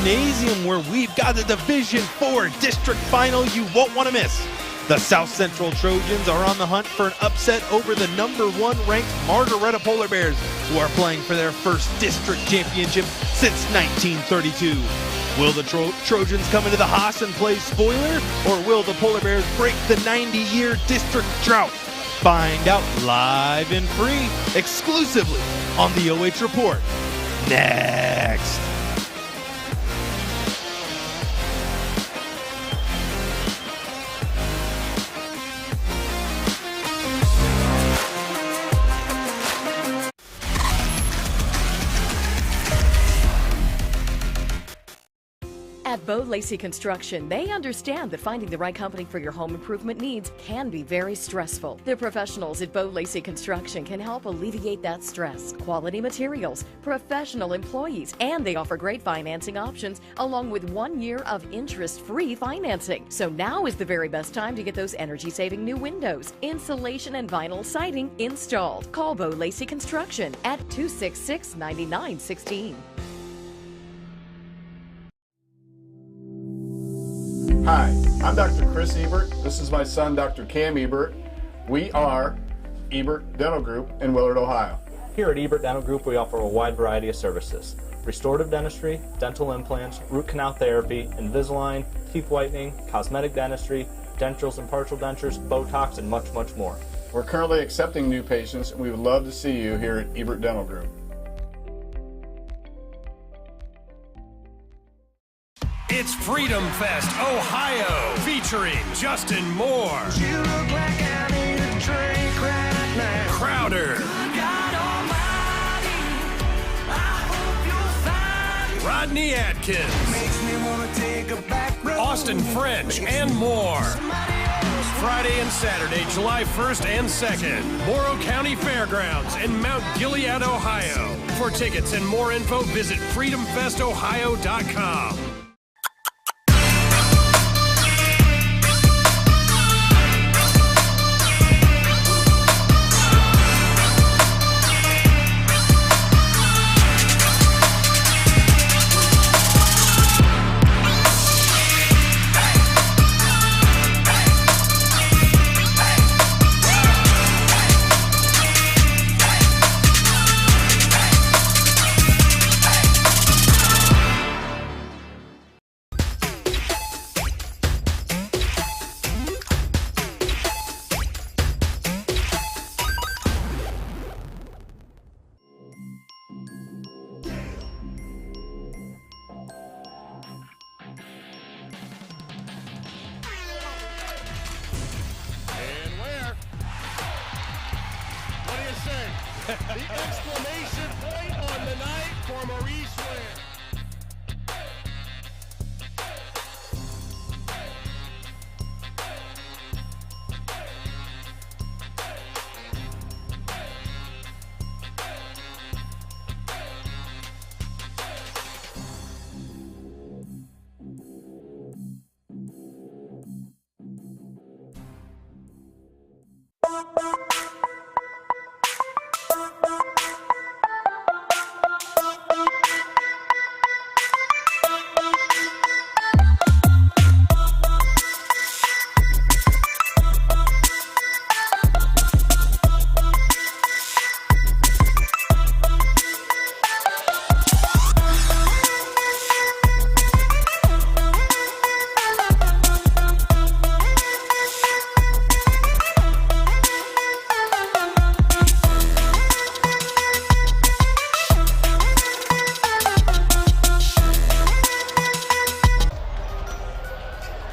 Gymnasium, where we've got the Division IV District Final you won't want to miss. The South Central Trojans are on the hunt for an upset over the #1 ranked Margaretta Polar Bears, who are playing for their first district championship since 1932. Will the Trojans come into the Haas and play spoiler, or will the Polar Bears break the 90-year district drought? Find out live and free, exclusively on the OH Report. Next. At Lacey Construction, they understand that finding the right company for your home improvement needs can be very stressful. The professionals at Lacey Construction can help alleviate that stress. Quality materials, professional employees, and they offer great financing options along with 1 year of interest-free financing. So now is the very best time to get those energy-saving new windows, insulation, and vinyl siding installed. Call Lacey Construction at 266-9916. Hi, I'm Dr. Chris Ebert. This is my son, Dr. Cam Ebert. We are Ebert Dental Group in Willard, Ohio. Here at Ebert Dental Group, we offer a wide variety of services: restorative dentistry, dental implants, root canal therapy, Invisalign, teeth whitening, cosmetic dentistry, denturals and partial dentures, Botox, and much, much more. We're currently accepting new patients, and we would love to see you here at Ebert Dental Group. It's Freedom Fest, Ohio, featuring Justin Moore, You look like I need a drink right now. Crowder, God Almighty, I hope you'll find Rodney Atkins, makes me wanna take a back road. Austin French, and more. Somebody else. Friday and Saturday, July 1st and 2nd, Morrow County Fairgrounds in Mount Gilead, Ohio. For tickets and more info, visit freedomfestohio.com. The exclamation point on the night for Maurice Ware.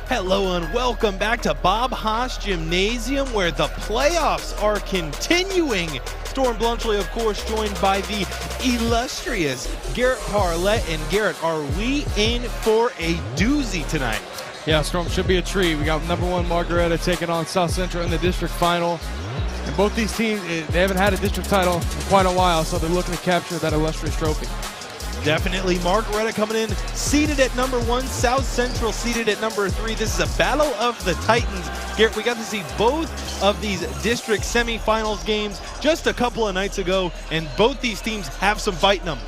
Hello and welcome back to Bob Haas Gymnasium, where the playoffs are continuing. Storm Blunchley, of course, joined by the illustrious Garrett Parlett. And Garrett, are we in for a doozy tonight? Yeah, Storm should be a treat. We got #1 Margaretta taking on South Central in the district final. And both these teams, they haven't had a district title in quite a while, so they're looking to capture that illustrious trophy. Definitely. Margaretta coming in seated at #1, South Central seated at #3. This is a battle of the Titans. Garrett, we got to see both of these district semifinals games just a couple of nights ago, and both these teams have some fight in them.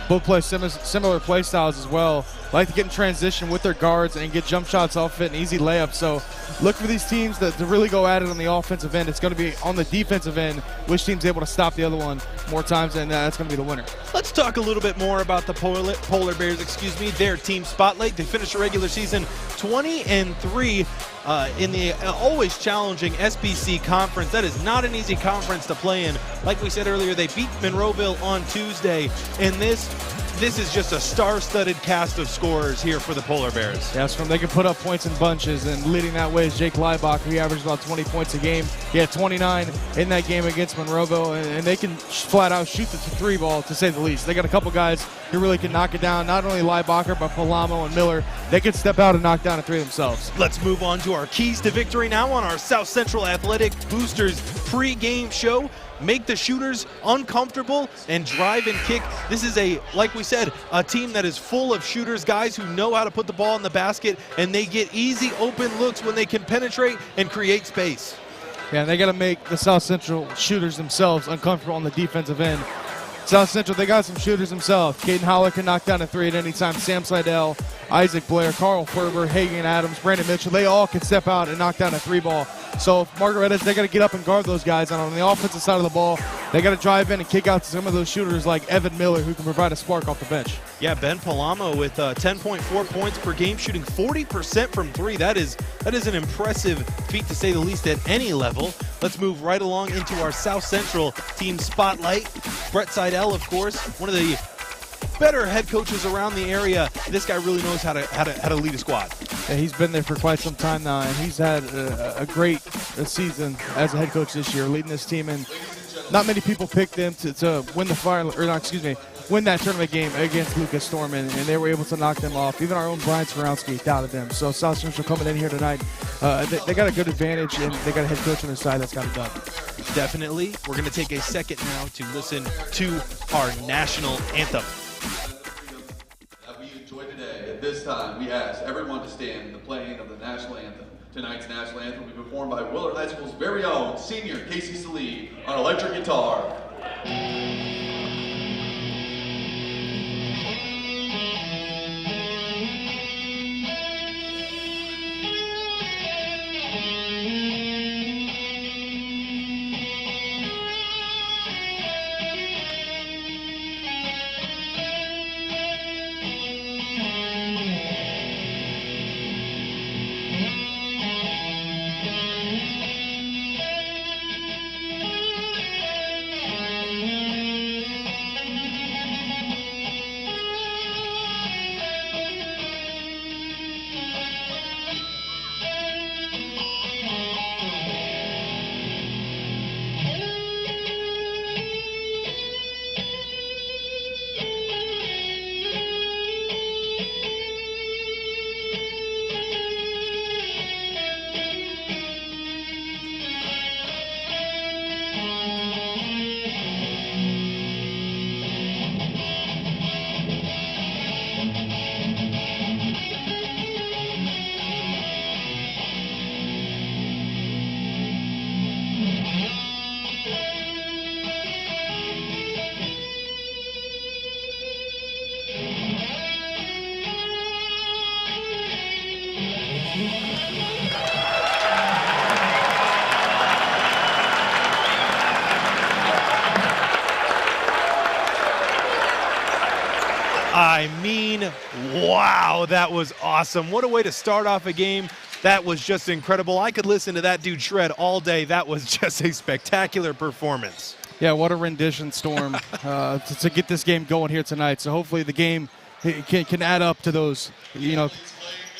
Both play similar play styles as well. Like to get in transition with their guards and get jump shots off it and easy layups. So look for these teams to really go at it on the offensive end. It's going to be on the defensive end, which team's able to stop the other one more times, and that's going to be the winner. Let's talk a little bit more about the Polar Bears, their team spotlight. They finished the regular season 20-3 in the always challenging SBC conference. That is not an easy conference to play in. Like we said earlier, they beat Monroeville on Tuesday, and this is just a star-studded cast of scorers here for the Polar Bears. Yes, they can put up points in bunches, and leading that way is Jake Leibacher. He averaged about 20 points a game. He had 29 in that game against Monroeville, and they can flat-out shoot the three ball, to say the least. They got a couple guys who really can knock it down. Not only Leibacher, but Palamo and Miller. They can step out and knock down a three themselves. Let's move on to our keys to victory now on our South Central Athletic Boosters pre-game show. Make the shooters uncomfortable and drive and kick. This is like we said, a team that is full of shooters, guys who know how to put the ball in the basket, and they get easy open looks when they can penetrate and create space. Yeah, and they got to make the South Central shooters themselves uncomfortable on the defensive end. South Central, they got some shooters themselves. Caden Holler can knock down a three at any time. Sam Seidel, Isaac Blair, Carl Ferber, Hagan Adams, Brandon Mitchell, they all can step out and knock down a three ball. So Margaretta's, they got to get up and guard those guys. And on the offensive side of the ball, they got to drive in and kick out to some of those shooters like Evan Miller, who can provide a spark off the bench. Yeah, Ben Palamo with 10.4 points per game, shooting 40% from three. That is an impressive feat, to say the least, at any level. Let's move right along into our South Central team spotlight. Brett Seidel, of course, one of the better head coaches around the area. This guy really knows how to lead a squad. Yeah, he's been there for quite some time now, and he's had a great season as a head coach this year, leading this team. And not many people picked them to win win that tournament game against Lucas Storm, and they were able to knock them off. Even our own Brian Swarovski doubted them. So South Central coming in here tonight, they got a good advantage, and they got a head coach on their side that's got it done. Definitely. We're going to take a second now to listen to our national anthem. That we enjoy today. At this time, we ask everyone to stand in the playing of the national anthem. Tonight's national anthem will be performed by Willard High School's very own senior Casey Salih on electric guitar. I mean, wow, that was awesome. What a way to start off a game. That was just incredible. I could listen to that dude shred all day. That was just a spectacular performance. Yeah, what a rendition, Storm, to get this game going here tonight. So hopefully the game can add up to those,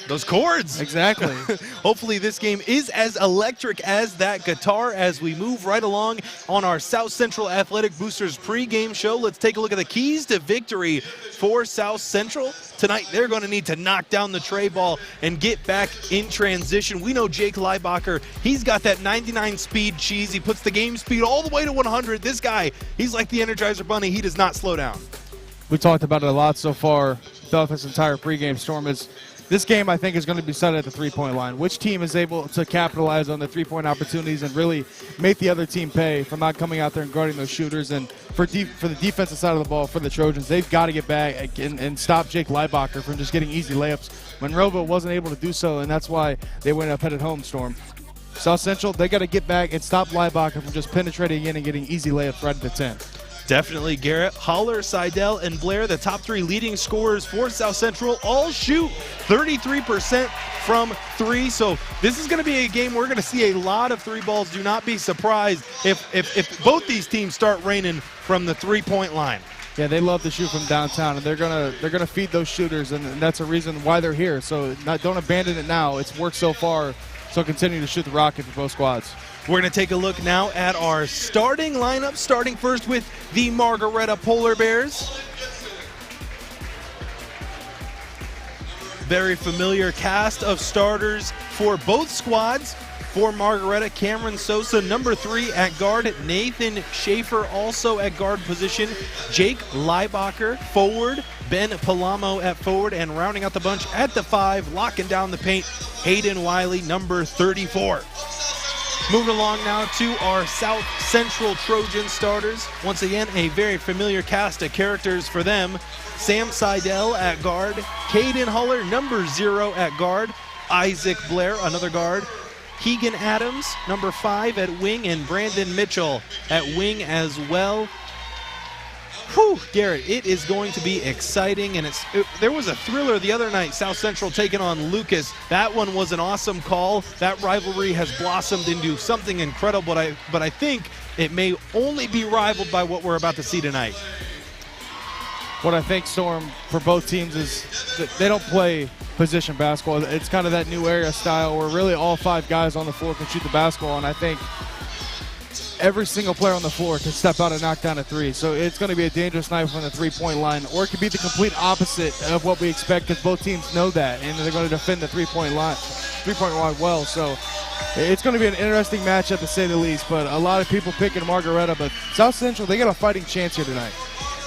those chords. Exactly. Hopefully this game is as electric as that guitar as we move right along on our South Central Athletic Boosters pregame show. Let's take a look at the keys to victory for South Central. Tonight they're going to need to knock down the tray ball and get back in transition. We know Jake Leibacher, he's got that 99 speed cheese. He puts the game speed all the way to 100. This guy, he's like the Energizer Bunny. He does not slow down. We talked about it a lot so far throughout this entire pregame. Storm is This game, I think, is going to be set at the three-point line. Which team is able to capitalize on the three-point opportunities and really make the other team pay for not coming out there and guarding those shooters? And for the defensive side of the ball for the Trojans, they've got to get back and stop Jake Leibacher from just getting easy layups. Monroeville wasn't able to do so, and that's why they went up headed home, Storm. South Central, they got to get back and stop Leibacher from just penetrating in and getting easy layups right at the 10. Definitely, Garrett. Holler, Seidel, and Blair, the top 3 leading scorers for South Central, all shoot 33% from 3. So this is going to be a game we're going to see a lot of 3 balls. Do not be surprised if both these teams start raining from the 3-point line. Yeah, they love to shoot from downtown, and they're gonna feed those shooters, and that's a reason why they're here. So don't abandon it now. It's worked so far, so continue to shoot the rocket for both squads. We're going to take a look now at our starting lineup, starting first with the Margaretta Polar Bears. Very familiar cast of starters for both squads. For Margaretta, Cameron Sosa, number 3 at guard. Nathan Schaefer also at guard position. Jake Leibacher, forward. Ben Palamo at forward. And rounding out the bunch at the 5, locking down the paint, Hayden Wiley, number 34. Moving along now to our South Central Trojan starters. Once again, a very familiar cast of characters for them. Sam Seidel at guard. Caden Huller, number 0 at guard. Isaac Blair, another guard. Keegan Adams, number 5 at wing. And Brandon Mitchell at wing as well. Whew, Garrett, it is going to be exciting, and there was a thriller the other night, South Central taking on Lucas. That one was an awesome call. That rivalry has blossomed into something incredible, but I think it may only be rivaled by what we're about to see tonight. What I think, Storm, for both teams is that they don't play position basketball. It's kind of that new area style where really all 5 guys on the floor can shoot the basketball, and I think every single player on the floor can step out and knock down a 3. So it's going to be a dangerous night from the three-point line, or it could be the complete opposite of what we expect because both teams know that, and they're going to defend the three-point line well. So it's going to be an interesting matchup to say the least, but a lot of people picking Margaretta, but South Central, they got a fighting chance here tonight.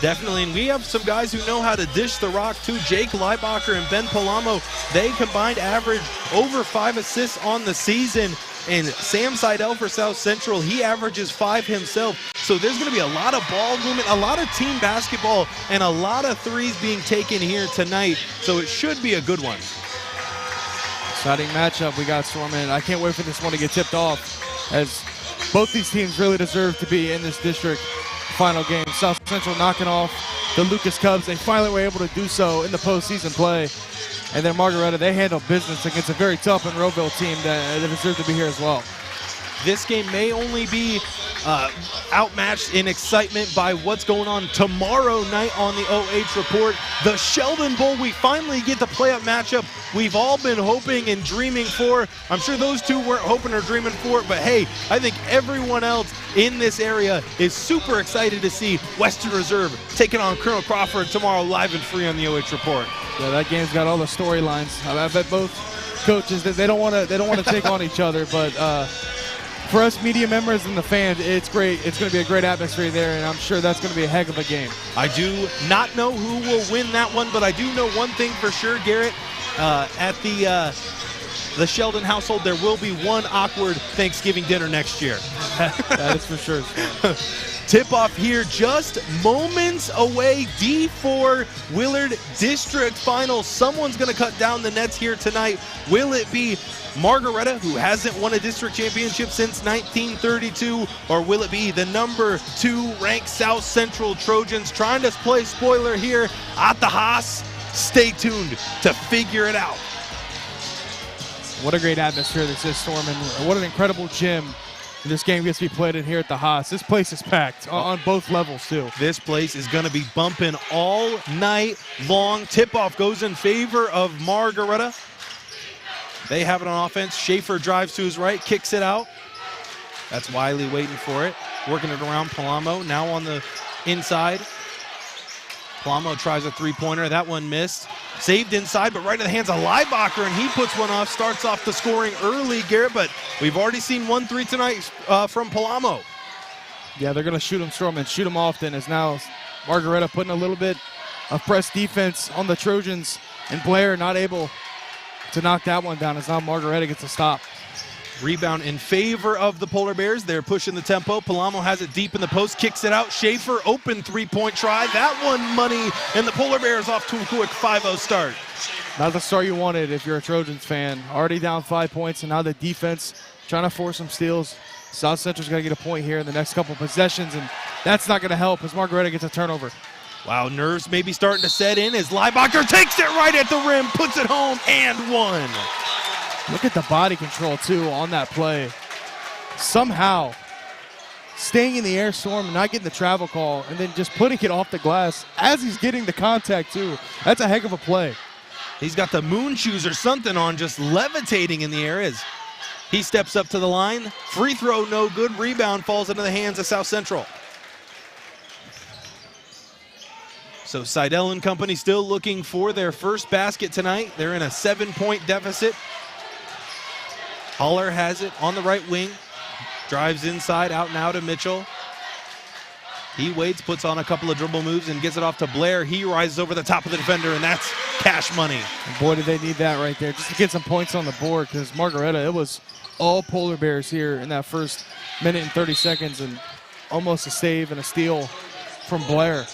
Definitely, and we have some guys who know how to dish the rock too. Jake Leibacher and Ben Palamo, they combined average over 5 assists on the season. And Sam Seidel for South Central, he averages 5 himself. So there's going to be a lot of ball movement, a lot of team basketball, and a lot of threes being taken here tonight. So it should be a good one. Exciting matchup we got, Storm, and I can't wait for this one to get tipped off, as both these teams really deserve to be in this district final game. South Central knocking off the Lucas Cubs. They finally were able to do so in the postseason play. And then Margaretta, they handle business against a very tough Monroeville team that deserves to be here as well. This game may only be outmatched in excitement by what's going on tomorrow night on the OH.REPORT. The Sheldon Bowl, we finally get the play-up matchup we've all been hoping and dreaming for. I'm sure those two weren't hoping or dreaming for it, but hey, I think everyone else in this area is super excited to see Western Reserve taking on Colonel Crawford tomorrow live and free on the OH.REPORT. Yeah, that game's got all the storylines. I bet both coaches, they don't want to take on each other, but for us media members and the fans, it's great. It's going to be a great atmosphere there, and I'm sure that's going to be a heck of a game. I do not know who will win that one, but I do know one thing for sure, Garrett. At the Sheldon household, there will be one awkward Thanksgiving dinner next year. That is for sure. Tip-off here just moments away. D4 Willard District Final. Someone's going to cut down the nets here tonight. Will it be Margaretta, who hasn't won a district championship since 1932, or will it be the number 2 ranked South Central Trojans? Trying to play spoiler here at the Haas. Stay tuned to figure it out. What a great atmosphere this is, Storm, and what an incredible gym this game gets to be played in here at the Haas. This place is packed on both levels, too. This place is going to be bumping all night long. Tip-off goes in favor of Margaretta. They have it on offense. Schaefer drives to his right, kicks it out. That's Wiley waiting for it. Working it around Palamo. Now on the inside. Palamo tries a three-pointer. That one missed. Saved inside, but right in the hands of Leibacher, and he puts one off. Starts off the scoring early, Garrett, but we've already seen 1-3 tonight from Palamo. Yeah, they're going to shoot him, Storm, and shoot him often, as now Margaretta putting a little bit of press defense on the Trojans, and Blair not able to knock that one down as now Margaretta gets a stop. Rebound in favor of the Polar Bears. They're pushing the tempo. Palamo has it deep in the post, kicks it out. Schaefer, open three-point try. That one money, and the Polar Bears off to a quick 5-0 start. Not the start you wanted if you're a Trojans fan. Already down 5 points, and now the defense trying to force some steals. South Central's got to get a point here in the next couple possessions, and that's not going to help as Margaretta gets a turnover. Wow, nerves maybe starting to set in as Leibacher takes it right at the rim, puts it home, and one. Look at the body control, too, on that play. Somehow staying in the air storm and not getting the travel call, and then just putting it off the glass as he's getting the contact, too. That's a heck of a play. He's got the moon shoes or something on, just levitating in the air as he steps up to the line. Free throw, no good. Rebound falls into the hands of South Central. So Seidel and company still looking for their first basket tonight. They're in a 7-point deficit. Haller has it on the right wing. Drives inside, out and out of Mitchell. He waits, puts on a couple of dribble moves, and gets it off to Blair. He rises over the top of the defender, and that's cash money. And boy, did they need that right there just to get some points on the board, because Margaretta, it was all Polar Bears here in that first minute and 30 seconds, and almost a save and a steal from Blair.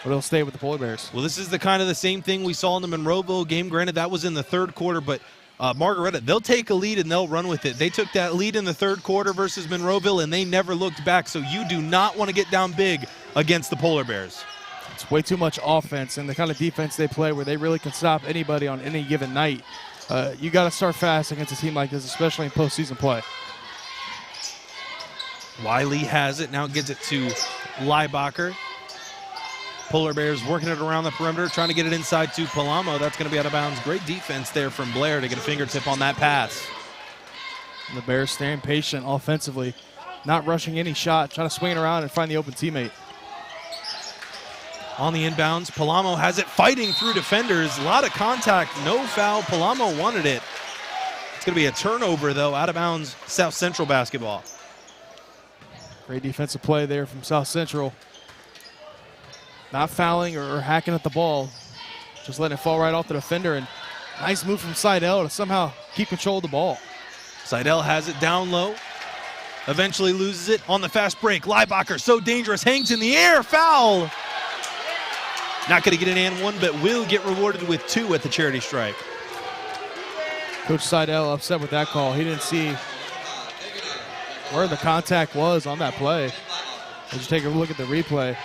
But it'll stay with the Polar Bears. Well, this is the kind of the same thing we saw in the Monroeville game. Granted, that was in the third quarter, but Margaretta, they'll take a lead and they'll run with it. They took that lead in the third quarter versus Monroeville, and they never looked back. So you do not want to get down big against the Polar Bears. It's way too much offense and the kind of defense they play where they really can stop anybody on any given night. You got to start fast against a team like this, especially in postseason play. Wiley has it, now gets it to Leibacher. Polar Bears working it around the perimeter, trying to get it inside to Palamo. That's going to be out of bounds. Great defense there from Blair to get a fingertip on that pass. And the Bears staying patient offensively, not rushing any shot, trying to swing it around and find the open teammate. On the inbounds, Palamo has it, fighting through defenders. A lot of contact, no foul. Palamo wanted it. It's going to be a turnover, though, out of bounds, South Central basketball. Great defensive play there from South Central. Not fouling or hacking at the ball, just letting it fall right off the defender. And nice move from Seidel to somehow keep control of the ball. Seidel has it down low, eventually loses it on the fast break. Leibacher, so dangerous, hangs in the air, foul. Not going to get an and one, but will get rewarded with 2 at the charity stripe. Coach Seidel upset with that call. He didn't see where the contact was on that play. Let's just take a look at the replay.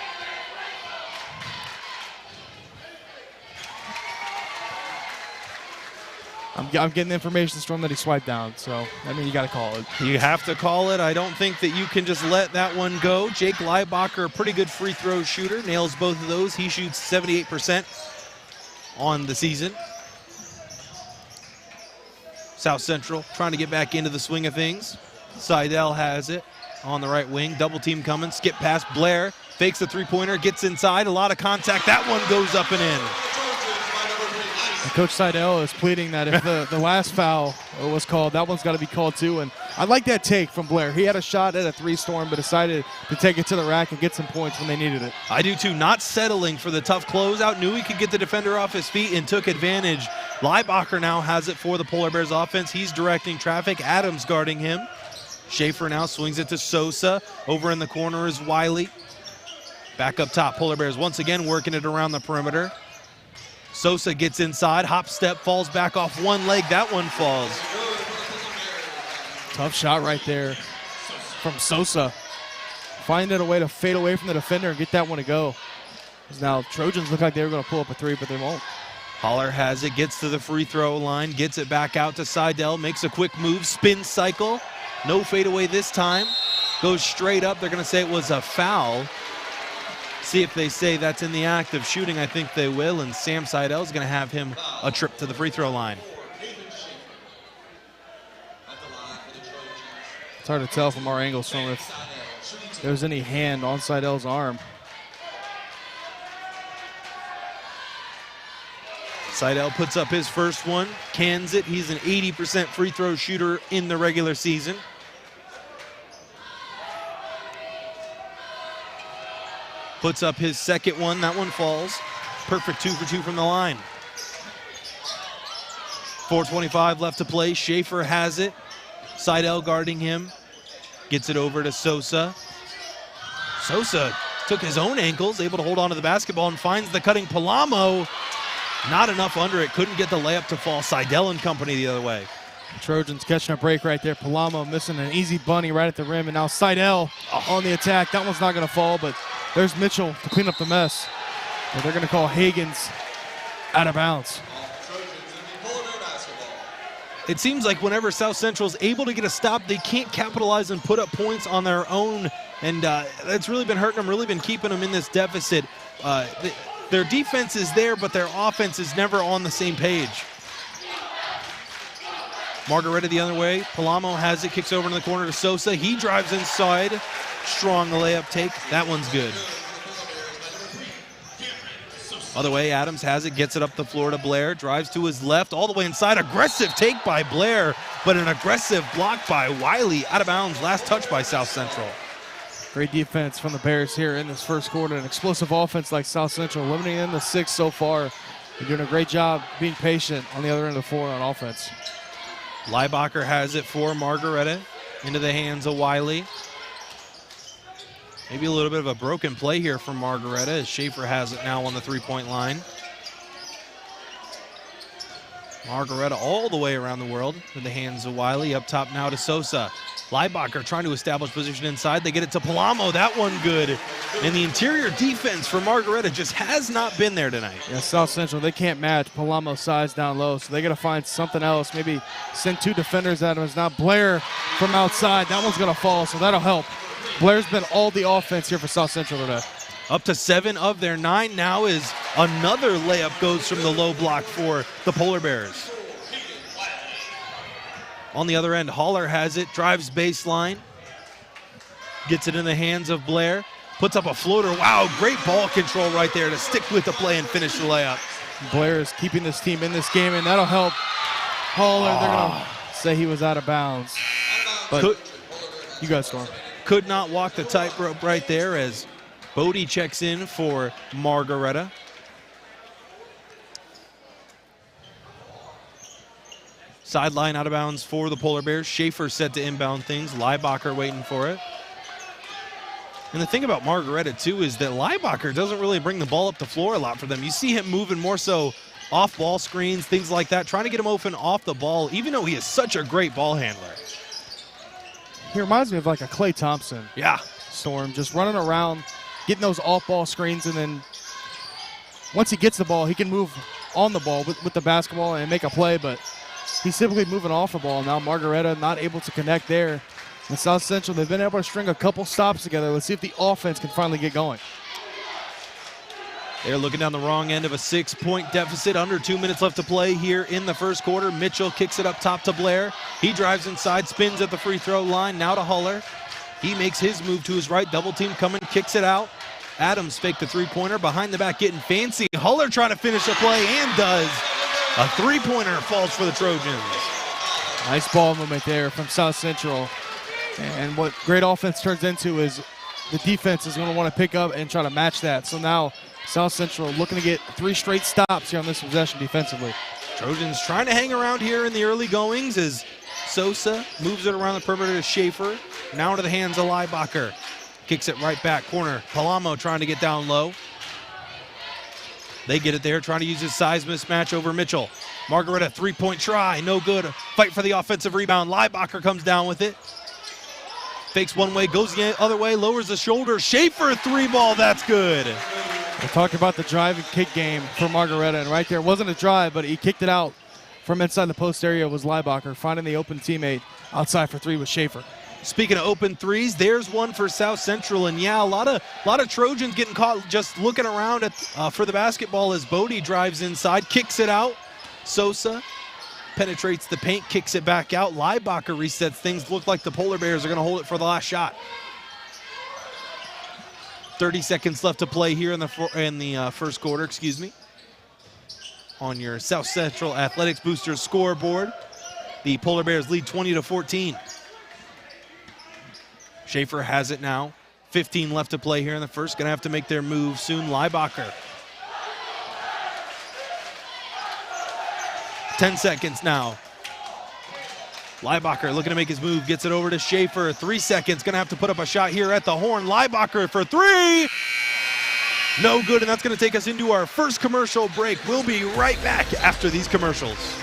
I'm getting the information from that he swiped down, so I mean you got to call it. You have to call it. I don't think that you can just let that one go. Jake Leibacher, a pretty good free throw shooter, nails both of those. He shoots 78% on the season. South Central trying to get back into the swing of things. Seidel has it on the right wing. Double team coming. Skip past Blair. Fakes the three-pointer. Gets inside. A lot of contact. That one goes up and in. And Coach Seidel is pleading that if the last foul was called, that one's got to be called too. And I like that take from Blair. He had a shot at a 3-storm, but decided to take it to the rack and get some points when they needed it. I do too. Not settling for the tough closeout. Knew he could get the defender off his feet and took advantage. Leibacher now has it for the Polar Bears offense. He's directing traffic. Adams guarding him. Schaefer now swings it to Sosa. Over in the corner is Wiley. Back up top, Polar Bears once again working it around the perimeter. Sosa gets inside, hop step, falls back off one leg. That one falls. Tough shot right there from Sosa. Finding a way to fade away from the defender and get that one to go. Now Trojans look like they were going to pull up a 3, but they won't. Haller has it, gets to the free throw line, gets it back out to Seidel, makes a quick move, spin cycle. No fadeaway this time. Goes straight up. They're going to say it was a foul. See if they say that's in the act of shooting. I think they will, and Sam Seidel is going to have him a trip to the free throw line. It's hard to tell from our angles from if there was any hand on Seidel's arm. Seidel puts up his first one, cans it. He's an 80% free throw shooter in the regular season. Puts up his second one. That one falls. Perfect 2 for 2 from the line. 4:25 left to play. Schaefer has it. Seidel guarding him. Gets it over to Sosa. Sosa took his own ankles, able to hold on to the basketball and finds the cutting Palamo. Not enough under it. Couldn't get the layup to fall. Seidel and company the other way. Trojans catching a break right there. Palamo missing an easy bunny right at the rim. And now Seidel on the attack. That one's not going to fall, but there's Mitchell to clean up the mess. And they're going to call Hagens out of bounds. It seems like whenever South Central is able to get a stop, they can't capitalize and put up points on their own. And that's really been hurting them, really been keeping them in this deficit. Their defense is there, but their offense is never on the same page. Margaretta the other way. Palamo has it, kicks over in the corner to Sosa. He drives inside. Strong layup take. That one's good. Other way, Adams has it, gets it up the floor to Blair, drives to his left, all the way inside. Aggressive take by Blair, but an aggressive block by Wiley. Out of bounds, last touch by South Central. Great defense from the Bears here in this first quarter. An explosive offense like South Central, limiting in the 6 so far. They're doing a great job being patient on the other end of the floor on offense. Leibacher has it for Margaretta into the hands of Wiley. Maybe a little bit of a broken play here from Margaretta as Schaefer has it now on the three-point line. Margaretta all the way around the world in the hands of Wiley. Up top now to Sosa. Leibacher trying to establish position inside. They get it to Palamo. That one good. And the interior defense for Margaretta just has not been there tonight. Yeah, South Central, they can't match Palamo's size down low, so they got to find something else. Maybe send 2 defenders at him. It's not Blair from outside. That one's going to fall, so that'll help. Blair's been all the offense here for South Central today. Up to 7 of their 9 now is another layup goes from the low block for the Polar Bears. On the other end, Haller has it, drives baseline, gets it in the hands of Blair, puts up a floater. Wow, great ball control right there to stick with the play and finish the layup. Blair is keeping this team in this game, and that'll help Haller. They're going to say he was out of bounds. But you guys score. Could not walk the tightrope right there as Bodie checks in for Margaretta. Sideline out of bounds for the Polar Bears. Schaefer set to inbound things. Leibacher waiting for it. And the thing about Margaretta, too, is that Leibacher doesn't really bring the ball up the floor a lot for them. You see him moving more so off ball screens, things like that, trying to get him open off the ball, even though he is such a great ball handler. He reminds me of like a Klay Thompson. Yeah. Storm, just running around, getting those off-ball screens, and then once he gets the ball, he can move on the ball with the basketball and make a play, but he's typically moving off the ball. Now Margaretta not able to connect there. And South Central, they've been able to string a couple stops together. Let's see if the offense can finally get going. They're looking down the wrong end of a 6-point deficit. Under 2 minutes left to play here in the first quarter. Mitchell kicks it up top to Blair. He drives inside, spins at the free throw line. Now to Haller. He makes his move to his right. Double team coming, kicks it out. Adams faked the three-pointer. Behind the back getting fancy. Haller trying to finish the play and does. A three-pointer falls for the Trojans. Nice ball movement there from South Central. And what great offense turns into is the defense is going to want to pick up and try to match that. So now South Central looking to get 3 straight stops here on this possession defensively. Trojans trying to hang around here in the early goings as Sosa moves it around the perimeter to Schaefer. Now to the hands of Leibacher. Kicks it right back corner. Palamo trying to get down low. They get it there, trying to use his size mismatch over Mitchell. Margaretta, 3-point try, no good. Fight for the offensive rebound. Leibacher comes down with it. Fakes one way, goes the other way, lowers the shoulder. Schaefer, 3-ball, that's good. We talked about the drive and kick game for Margaretta, and right there wasn't a drive, but he kicked it out from inside the post area was Leibacher, finding the open teammate outside for 3 with Schaefer. Speaking of open threes, there's one for South Central, and yeah, a lot of Trojans getting caught just looking around at for the basketball as Bodie drives inside, kicks it out. Sosa penetrates the paint, kicks it back out. Leibacher resets things. Look like the Polar Bears are going to hold it for the last shot. 30 seconds left to play here in the first quarter. Excuse me. On your South Central Athletics Boosters scoreboard, the Polar Bears lead 20-14. Schaefer has it now. 15 left to play here in the first. Going to have to make their move soon. Leibacher 10 seconds now. Leibacher looking to make his move, gets it over to Schaefer. 3 seconds, gonna have to put up a shot here at the horn. Leibacher for 3. No good, and that's gonna take us into our first commercial break. We'll be right back after these commercials.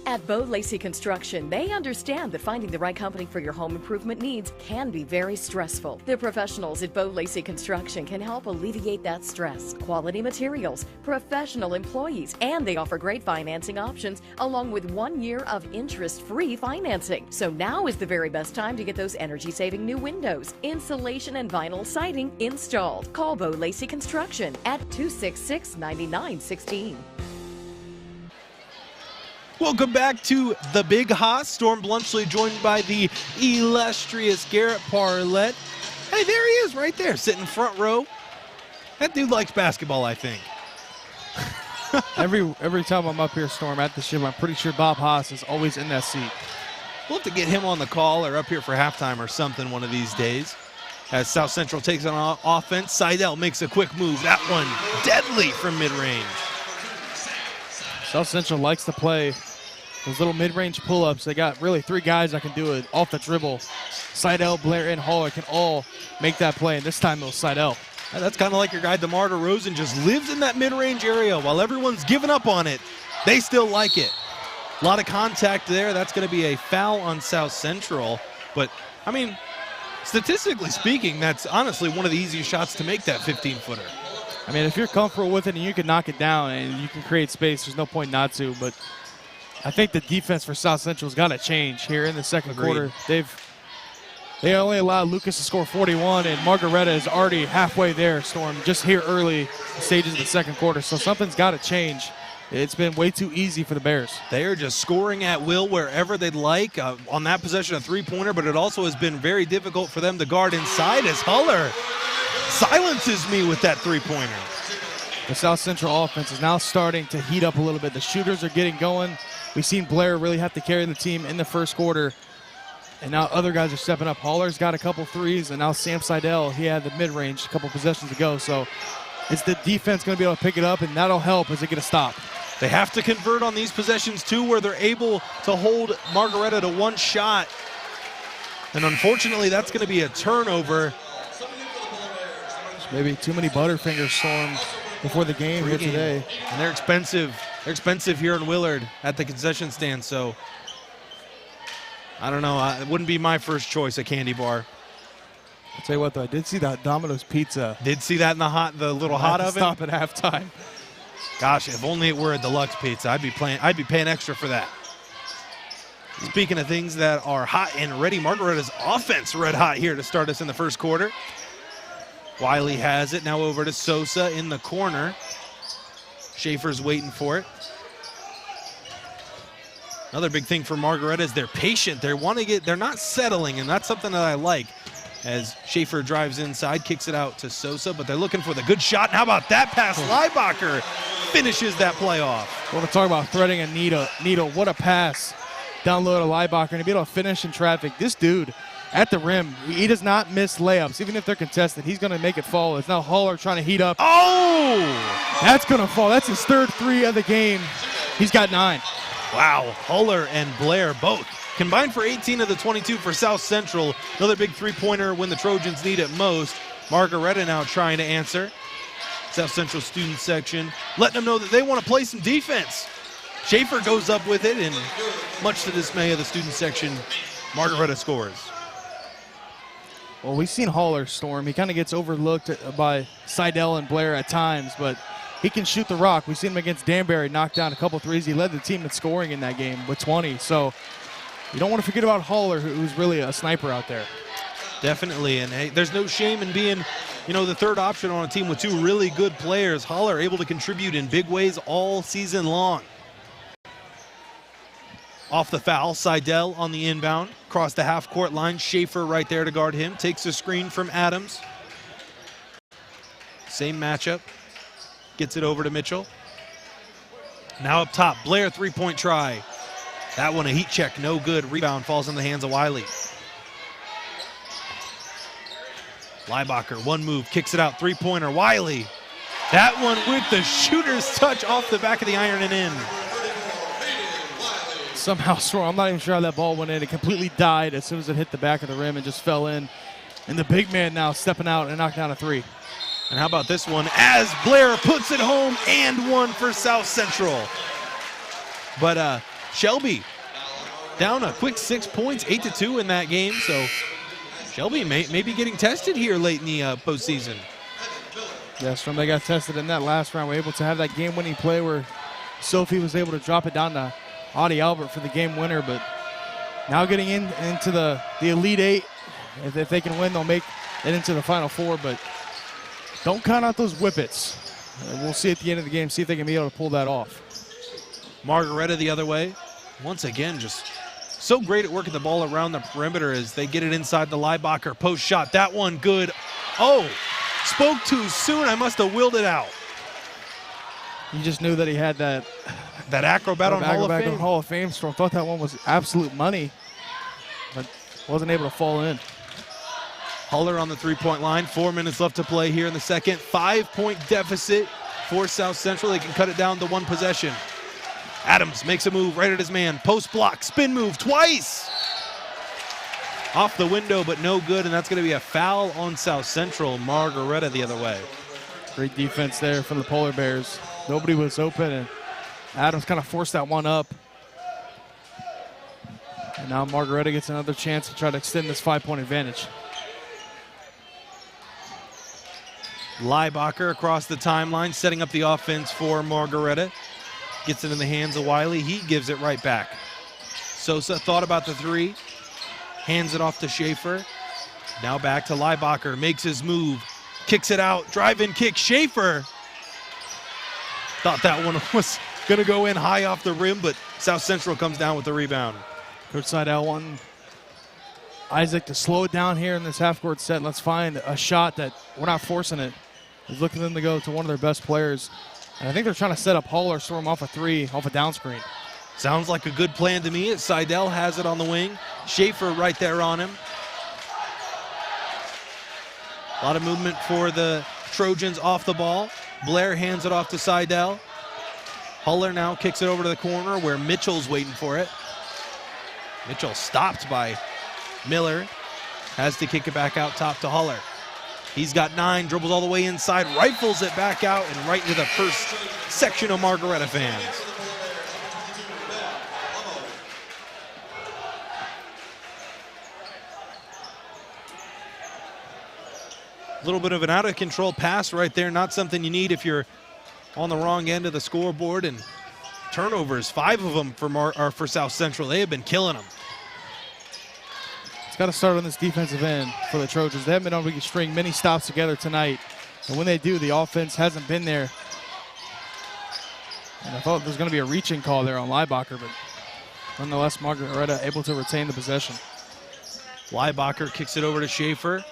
At Lacey Construction, they understand that finding the right company for your home improvement needs can be very stressful. The professionals at Lacey Construction can help alleviate that stress. Quality materials, professional employees, and they offer great financing options along with 1 year of interest-free financing. So now is the very best time to get those energy-saving new windows, insulation, and vinyl siding installed. Call Lacey Construction at 266-9916. Welcome back to the Big Haas. Storm Blunchley joined by the illustrious Garrett Parlett. Hey, there he is right there, sitting front row. That dude likes basketball, I think. Every time I'm up here, Storm, at the gym, I'm pretty sure Bob Haas is always in that seat. We'll have to get him on the call or up here for halftime or something one of these days. As South Central takes on offense, Seidel makes a quick move. That one deadly from mid-range. South Central likes to play those little mid-range pull-ups. They got really 3 guys that can do it off the dribble. Seidel, Blair, and Haller can all make that play, and this time it was Seidel. And that's kind of like your guy, DeMar DeRozan, just lives in that mid-range area. While everyone's giving up on it, they still like it. A lot of contact there. That's going to be a foul on South Central. But, I mean, statistically speaking, that's honestly one of the easiest shots to make, that 15-footer. I mean, if you're comfortable with it and you can knock it down and you can create space, there's no point not to. But I think the defense for South Central's got to change here in the second quarter. They only allowed Lucas to score 41, and Margaretta is already halfway there, Storm, just here early stages of the second quarter. So something's got to change. It's been way too easy for the Bears. They are just scoring at will wherever they'd like on that possession, a three-pointer, but it also has been very difficult for them to guard inside as Haller silences me with that three-pointer. The South Central offense is now starting to heat up a little bit. The shooters are getting going. We've seen Blair really have to carry the team in the first quarter, and now other guys are stepping up. Haller's got a couple threes, and now Sam Seidel, he had the mid-range a couple possessions ago. So is the defense going to be able to pick it up, and that'll help as they get a stop. They have to convert on these possessions, too, where they're able to hold Margaretta to one shot. And unfortunately, that's going to be a turnover. Maybe too many Butterfingers, Storm, before the game here today. And they're expensive. They're expensive here in Willard at the concession stand. So, I don't know. It wouldn't be my first choice, a candy bar. I'll tell you what, though. I did see that Domino's pizza. Did see that in the little hot oven? Stop at halftime. Gosh, if only it were a deluxe pizza. I'd be paying extra for that. Speaking of things that are hot and ready, Margaretta's offense red hot here to start us in the first quarter. Wiley has it now over to Sosa in the corner. Schaefer's waiting for it. Another big thing for Margaretta is they're patient. They're not settling, and that's something that I like. As Schaefer drives inside, kicks it out to Sosa, but they're looking for the good shot. And how about that pass? Leibacher finishes that play off. Want to talk about threading a needle. What a pass down low to Leibacher, and to be able to finish in traffic. This dude at the rim, he does not miss layups. Even if they're contested, he's going to make it fall. It's now Haller trying to heat up. Oh! That's going to fall. That's his third three of the game. He's got 9. Wow, Haller and Blair both combined for 18 of the 22 for South Central. Another big three-pointer when the Trojans need it most. Margaretta now trying to answer. South Central student section letting them know that they want to play some defense. Schaefer goes up with it, and much to the dismay of the student section, Margaretta scores. Well, we've seen Haller, Storm. He kind of gets overlooked by Seidel and Blair at times, but he can shoot the rock. We've seen him against Danbury knock down a couple threes. He led the team in scoring in that game with 20. So you don't want to forget about Haller, who's really a sniper out there. Definitely, and hey, there's no shame in being, the third option on a team with two really good players. Haller able to contribute in big ways all season long. Off the foul, Seidel on the inbound. Across the half-court line, Schaefer right there to guard him. Takes a screen from Adams. Same matchup. Gets it over to Mitchell. Now up top, Blair three-point try. That one a heat check, no good. Rebound falls in the hands of Wiley. Leibacher, one move, kicks it out, three-pointer. Wiley. That one with the shooter's touch off the back of the iron and in. Somehow, I'm not even sure how that ball went in. It completely died as soon as it hit the back of the rim and just fell in. And the big man now stepping out and knocking down a three. And how about this one? As Blair puts it home and one for South Central. But Shelby down a quick 6 points, 8-2 in that game. So Shelby may be getting tested here late in the postseason. Yes, they got tested in that last round. We're able to have that game-winning play where Sophie was able to drop it down to Audie Albert for the game winner. But now getting into the Elite Eight. If they can win, they'll make it into the Final Four. But don't count out those whippets. We'll see at the end of the game, see if they can be able to pull that off. Margaretta the other way. Once again, just so great at working the ball around the perimeter as they get it inside the Leibacher post shot. That one good. Oh, spoke too soon. I must have willed it out. You just knew that he had that acrobat on Hall of Fame. So I thought that one was absolute money, but wasn't able to fall in. Haller on the three-point line. 4 minutes left to play here in the second. 5-point deficit for South Central. They can cut it down to one possession. Adams makes a move right at his man. Post block, spin move twice. Off the window, but no good, and that's going to be a foul on South Central. Margaretta the other way. Great defense there from the Polar Bears. Nobody was open, and Adams kind of forced that one up. And now Margaretta gets another chance to try to extend this 5-point advantage. Leibacher across the timeline, setting up the offense for Margaretta. Gets it in the hands of Wiley. He gives it right back. Sosa thought about the three. Hands it off to Schaefer. Now back to Leibacher. Makes his move. Kicks it out. Drive-in kick. Schaefer. Thought that one was going to go in high off the rim, but South Central comes down with the rebound. Coach Seidel wanting Isaac to slow it down here in this half-court set. Let's find a shot that we're not forcing it. He's looking them to go to one of their best players. And I think they're trying to set up Haller, storm off a three, off a down screen. Sounds like a good plan to me. Seidel has it on the wing. Schaefer right there on him. A lot of movement for the Trojans off the ball. Blair hands it off to Seidel. Haller now kicks it over to the corner where Mitchell's waiting for it. Mitchell stopped by Miller. Has to kick it back out top to Haller. He's got 9, dribbles all the way inside, rifles it back out and right into the first section of Margaretta fans. A little bit of an out-of-control pass right there. Not something you need if you're on the wrong end of the scoreboard. And turnovers, 5 of them for South Central. They have been killing them. Got to start on this defensive end for the Trojans. They haven't been able to string many stops together tonight. And when they do, the offense hasn't been there. And I thought there was going to be a reaching call there on Leibacher, but nonetheless, Margaretta able to retain the possession. Leibacher kicks it over to Schaefer.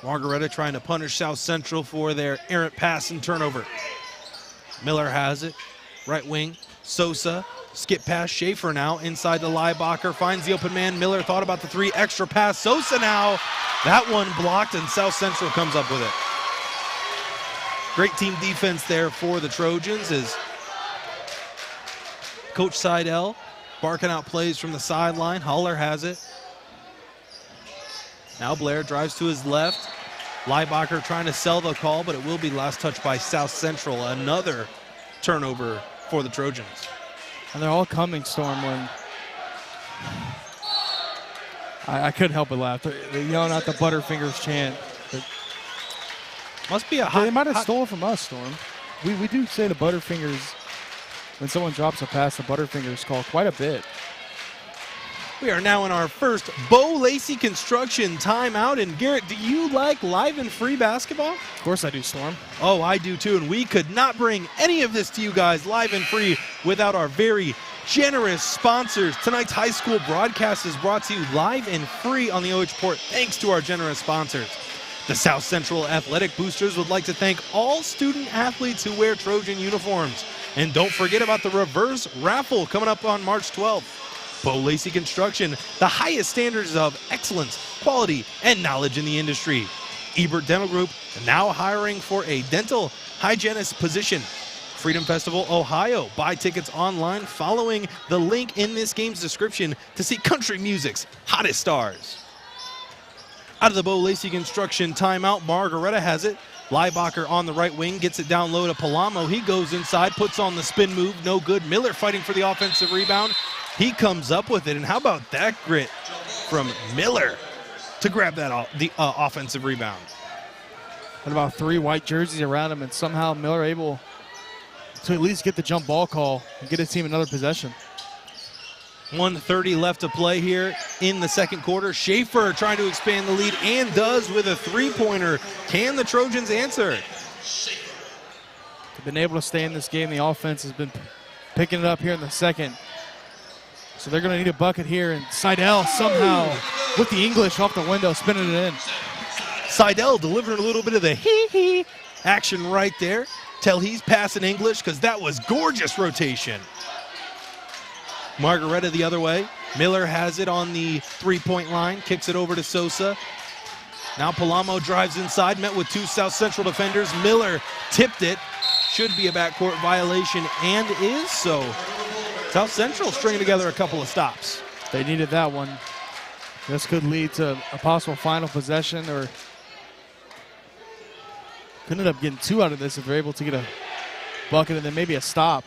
Margaretta trying to punish South Central for their errant pass and turnover. Miller has it. Right wing. Sosa. Skip past Schaefer now, inside the Leibacher, finds the open man. Miller thought about the three, extra pass. Sosa now, that one blocked, and South Central comes up with it. Great team defense there for the Trojans as Coach Seidel barking out plays from the sideline. Haller has it. Now Blair drives to his left. Leibacher trying to sell the call, but it will be last touch by South Central. Another turnover for the Trojans. And they're all coming, Storm, when I couldn't help but laugh. They're yelling out the Butterfingers chant. Must be a hot... They might have stolen from us, Storm. We do say the Butterfingers, when someone drops a pass, the Butterfingers call quite a bit. We are now in our first Bo Lacey Construction timeout. And Garrett, do you like live and free basketball? Of course I do, Storm. Oh, I do too. And we could not bring any of this to you guys live and free without our very generous sponsors. Tonight's high school broadcast is brought to you live and free on the OH.REPORT thanks to our generous sponsors. The South Central Athletic Boosters would like to thank all student athletes who wear Trojan uniforms. And don't forget about the reverse raffle coming up on March 12th. Bo Lacey Construction, the highest standards of excellence, quality, and knowledge in the industry. Ebert Dental Group, now hiring for a dental hygienist position. Freedom Festival, Ohio. Buy tickets online following the link in this game's description to see country music's hottest stars. Out of the Bo Lacey Construction timeout, Margaretta has it. Leibacher on the right wing, gets it down low to Palamo. He goes inside, puts on the spin move, no good. Miller fighting for the offensive rebound. He comes up with it, and how about that grit from Miller to grab that offensive rebound? And about 3 white jerseys around him, and somehow Miller able to at least get the jump ball call and get his team another possession. 1:30 left to play here in the second quarter. Schaefer trying to expand the lead and does with a three-pointer. Can the Trojans answer? They've been able to stay in this game. The offense has been picking it up here in the second. So they're going to need a bucket here, and Seidel somehow, with the English off the window, spinning it in. Seidel delivering a little bit of the hee-hee action right there. Tell he's passing English because that was gorgeous rotation. Margaretta the other way. Miller has it on the three-point line, kicks it over to Sosa. Now Palamo drives inside, met with 2 South Central defenders. Miller tipped it. Should be a backcourt violation, and is so. South Central stringing together a couple of stops. They needed that one. This could lead to a possible final possession, or could end up getting 2 out of this if they're able to get a bucket and then maybe a stop.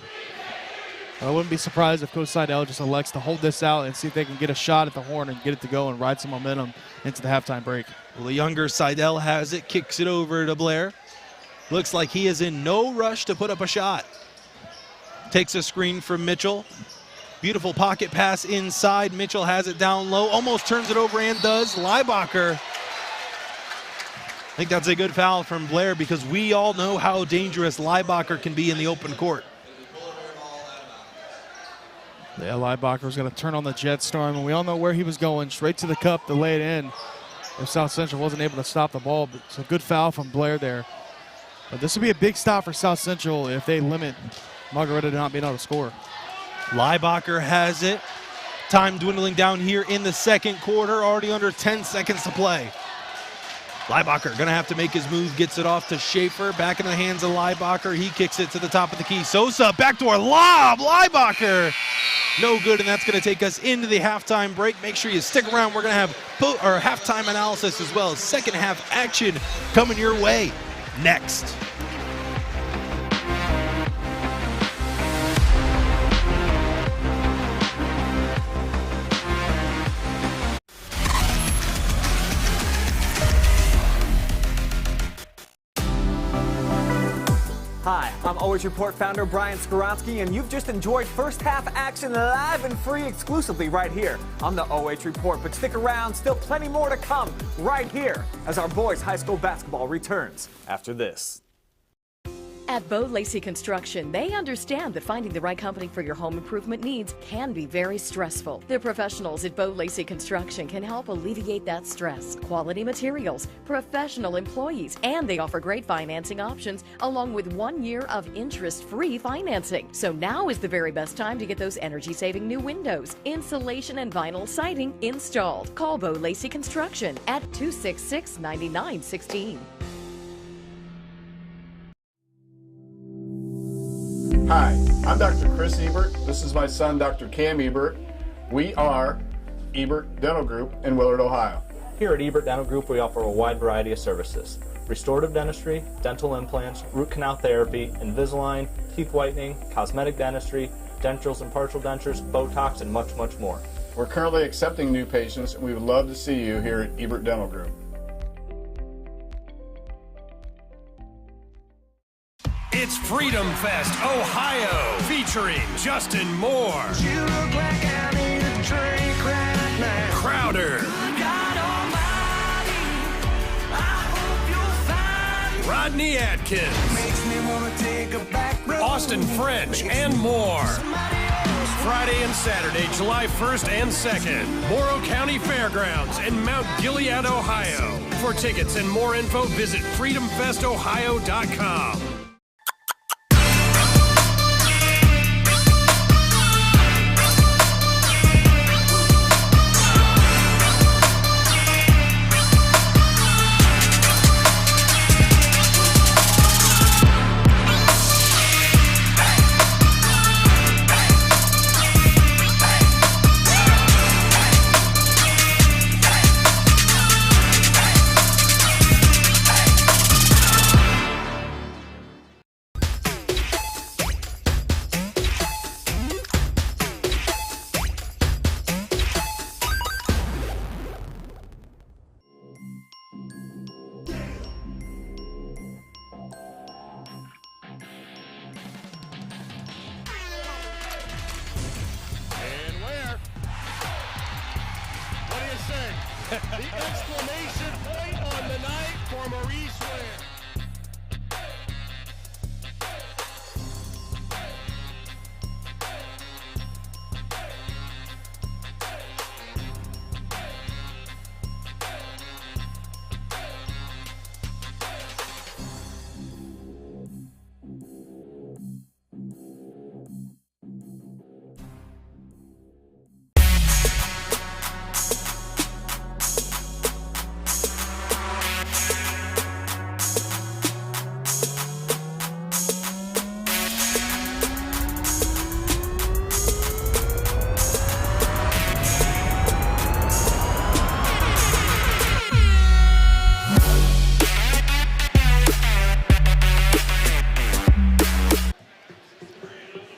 I wouldn't be surprised if Coach Seidel just elects to hold this out and see if they can get a shot at the horn and get it to go and ride some momentum into the halftime break. Well, the younger Seidel has it, kicks it over to Blair. Looks like he is in no rush to put up a shot. Takes a screen from Mitchell. Beautiful pocket pass inside. Mitchell has it down low, almost turns it over and does. Leibacher. I think that's a good foul from Blair because we all know how dangerous Leibacher can be in the open court. Yeah, Leibacher was going to turn on the jet storm, and we all know where he was going, straight to the cup to lay it in. If South Central wasn't able to stop the ball, but it's a good foul from Blair there. But this would be a big stop for South Central if they limit Margaretta to not being able to score. Leibacher has it. Time dwindling down here in the second quarter, already under 10 seconds to play. Leibacher gonna have to make his move, gets it off to Schaefer, back into the hands of Leibacher. He kicks it to the top of the key. Sosa, backdoor lob, Leibacher. No good, and that's gonna take us into the halftime break. Make sure you stick around. We're gonna have our halftime analysis as well as second half action coming your way next. Hi, I'm OH.REPORT founder Brian Skoronsky, and you've just enjoyed first half action live and free exclusively right here on the OH.REPORT. But stick around, still plenty more to come right here as our boys high school basketball returns after this. At Bo Lacey Construction, they understand that finding the right company for your home improvement needs can be very stressful. The professionals at Bo Lacey Construction can help alleviate that stress. Quality materials, professional employees, and they offer great financing options along with 1 year of interest-free financing. So now is the very best time to get those energy-saving new windows, insulation, and vinyl siding installed. Call Bo Lacey Construction at 266-9916. Hi, I'm Dr. Chris Ebert. This is my son, Dr. Cam Ebert. We are Ebert Dental Group in Willard, Ohio. Here at Ebert Dental Group, we offer a wide variety of services. Restorative dentistry, dental implants, root canal therapy, Invisalign, teeth whitening, cosmetic dentistry, dentures and partial dentures, Botox, and much, much more. We're currently accepting new patients, and we would love to see you here at Ebert Dental Group. It's Freedom Fest, Ohio, featuring Justin Moore. You look like I need a drink right Crowder. Rodney Atkins. Austin French and more. Friday and Saturday, July 1st and 2nd, Morrow County Fairgrounds in Mount Gilead, Ohio. For tickets and more info, visit freedomfestohio.com. The exclamation point on the night for Maurice Ware.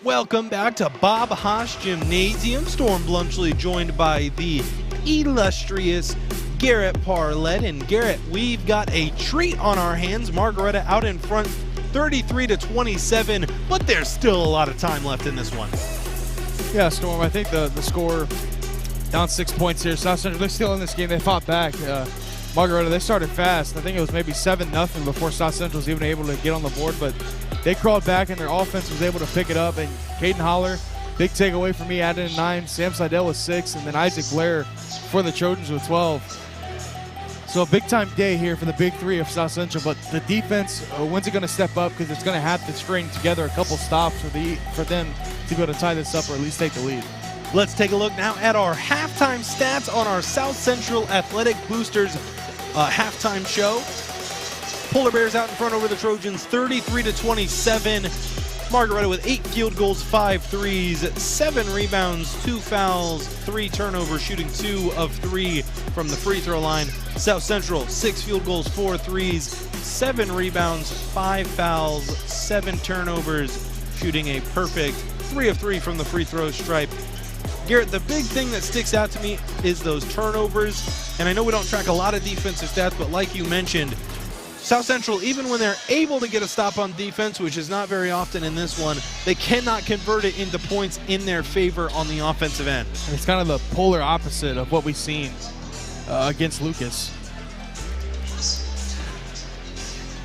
Welcome back to Bob Haas Gymnasium. Storm Blunchley joined by the illustrious Garrett Parlett. And Garrett, we've got a treat on our hands. Margaretta out in front 33-27, but there's still a lot of time left in this one. Yeah, Storm, I think the score down 6 points here. South Central, they're still in this game. They fought back. Margaretta, they started fast. I think it was maybe 7-0 before South Central was even able to get on the board, but they crawled back and their offense was able to pick it up. And Caden Holler, big takeaway for me, added in 9. Sam Seidel with 6, and then Isaac Blair for the Trojans with 12. So a big-time day here for the big three of South Central, but the defense, when's it going to step up? Because it's going to have to string together a couple stops for them to be able to tie this up or at least take the lead. Let's take a look now at our halftime stats on our South Central Athletic Boosters halftime show. Polar Bears out in front over the Trojans 33-27. Margaretta with 8 field goals, 5 threes, 7 rebounds, 2 fouls, 3 turnovers, shooting 2 of 3 from the free throw line. South Central, 6 field goals, 4 threes, 7 rebounds, 5 fouls, 7 turnovers, shooting a perfect 3 of 3 from the free throw stripe. Garrett, the big thing that sticks out to me is those turnovers. And I know we don't track a lot of defensive stats, but like you mentioned, South Central, even when they're able to get a stop on defense, which is not very often in this one, they cannot convert it into points in their favor on the offensive end. And it's kind of the polar opposite of what we've seen against Lucas.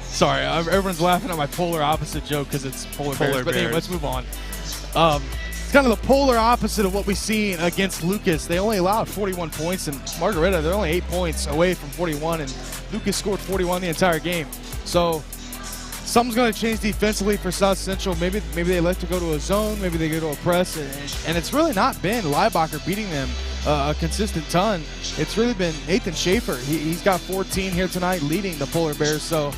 Sorry, everyone's laughing at my polar opposite joke because it's Polar Bears. But anyway, let's move on. It's kind of the polar opposite of what we've seen against Lucas. They only allowed 41 points, and Margaretta, they're only 8 points away from 41, and Lucas scored 41 the entire game. So something's going to change defensively for South Central. Maybe they like to go to a zone, maybe they go to a press, and it's really not been Leibacher beating them a consistent ton. It's really been Nathan Schaefer. He's got 14 here tonight, leading the Polar Bears. So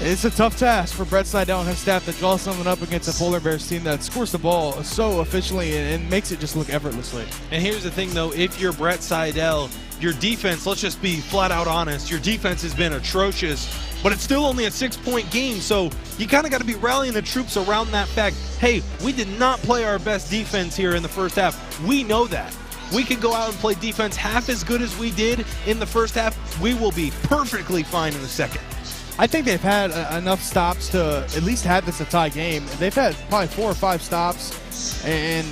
it's a tough task for Brett Seidel and his staff to draw something up against a Polar Bears team that scores the ball so efficiently and makes it just look effortlessly. And here's the thing, though. If you're Brett Seidel, your defense, let's just be flat out honest, your defense has been atrocious, but it's still only a 6-point game, so you kind of got to be rallying the troops around that fact. Hey, we did not play our best defense here in the first half. We know that. We can go out and play defense half as good as we did in the first half. We will be perfectly fine in the second. I think they've had enough stops to at least have this a tie game. They've had probably 4 or 5 stops, and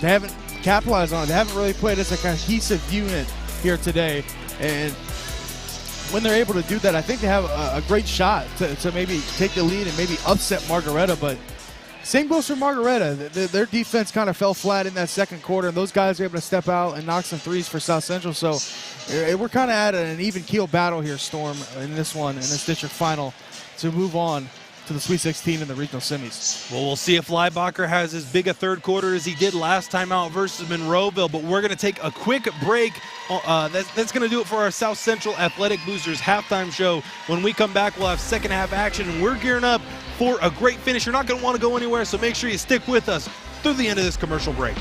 they haven't capitalize on it. They haven't really played as a cohesive unit here today. And when they're able to do that, I think they have a great shot to maybe take the lead and maybe upset Margaretta. But same goes for Margaretta. Their defense kind of fell flat in that second quarter, and those guys are able to step out and knock some threes for South Central. So we're kind of at an even keel battle here, Storm, in this one, in this district final, to move on to the Sweet 16 and the regional semis. Well, we'll see if Leibacher has as big a third quarter as he did last time out versus Monroeville, but we're going to take a quick break. That's going to do it for our South Central Athletic Boosters halftime show. When we come back, we'll have second half action, and we're gearing up for a great finish. You're not going to want to go anywhere, so make sure you stick with us through the end of this commercial break.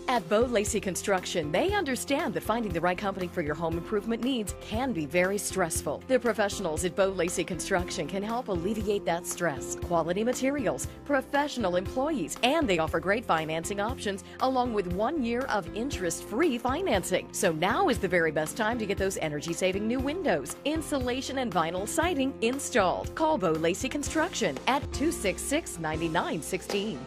At Lacey Construction, they understand that finding the right company for your home improvement needs can be very stressful. The professionals at Lacey Construction can help alleviate that stress. Quality materials, professional employees, and they offer great financing options along with 1 year of interest-free financing. So now is the very best time to get those energy-saving new windows, insulation, and vinyl siding installed. Call Lacey Construction at 266-9916.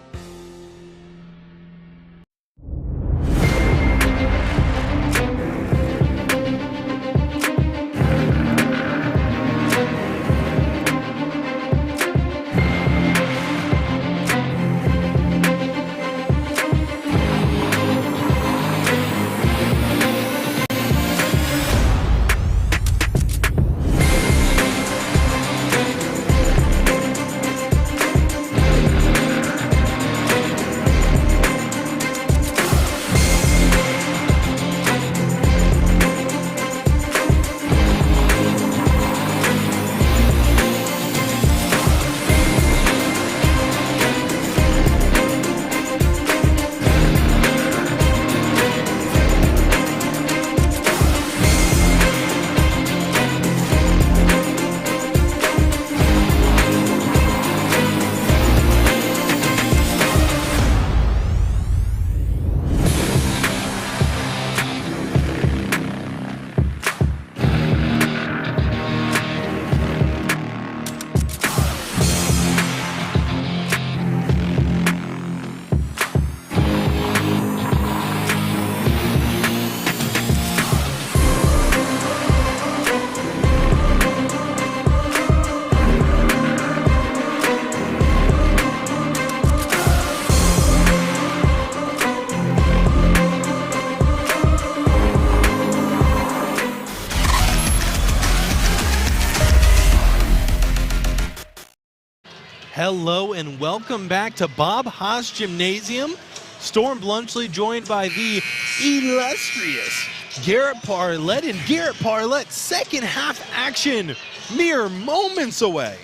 Hello and welcome back to Bob Haas Gymnasium. Storm Blunchley joined by the illustrious Garrett Parlett, and Garrett Parlett's second half action mere moments away.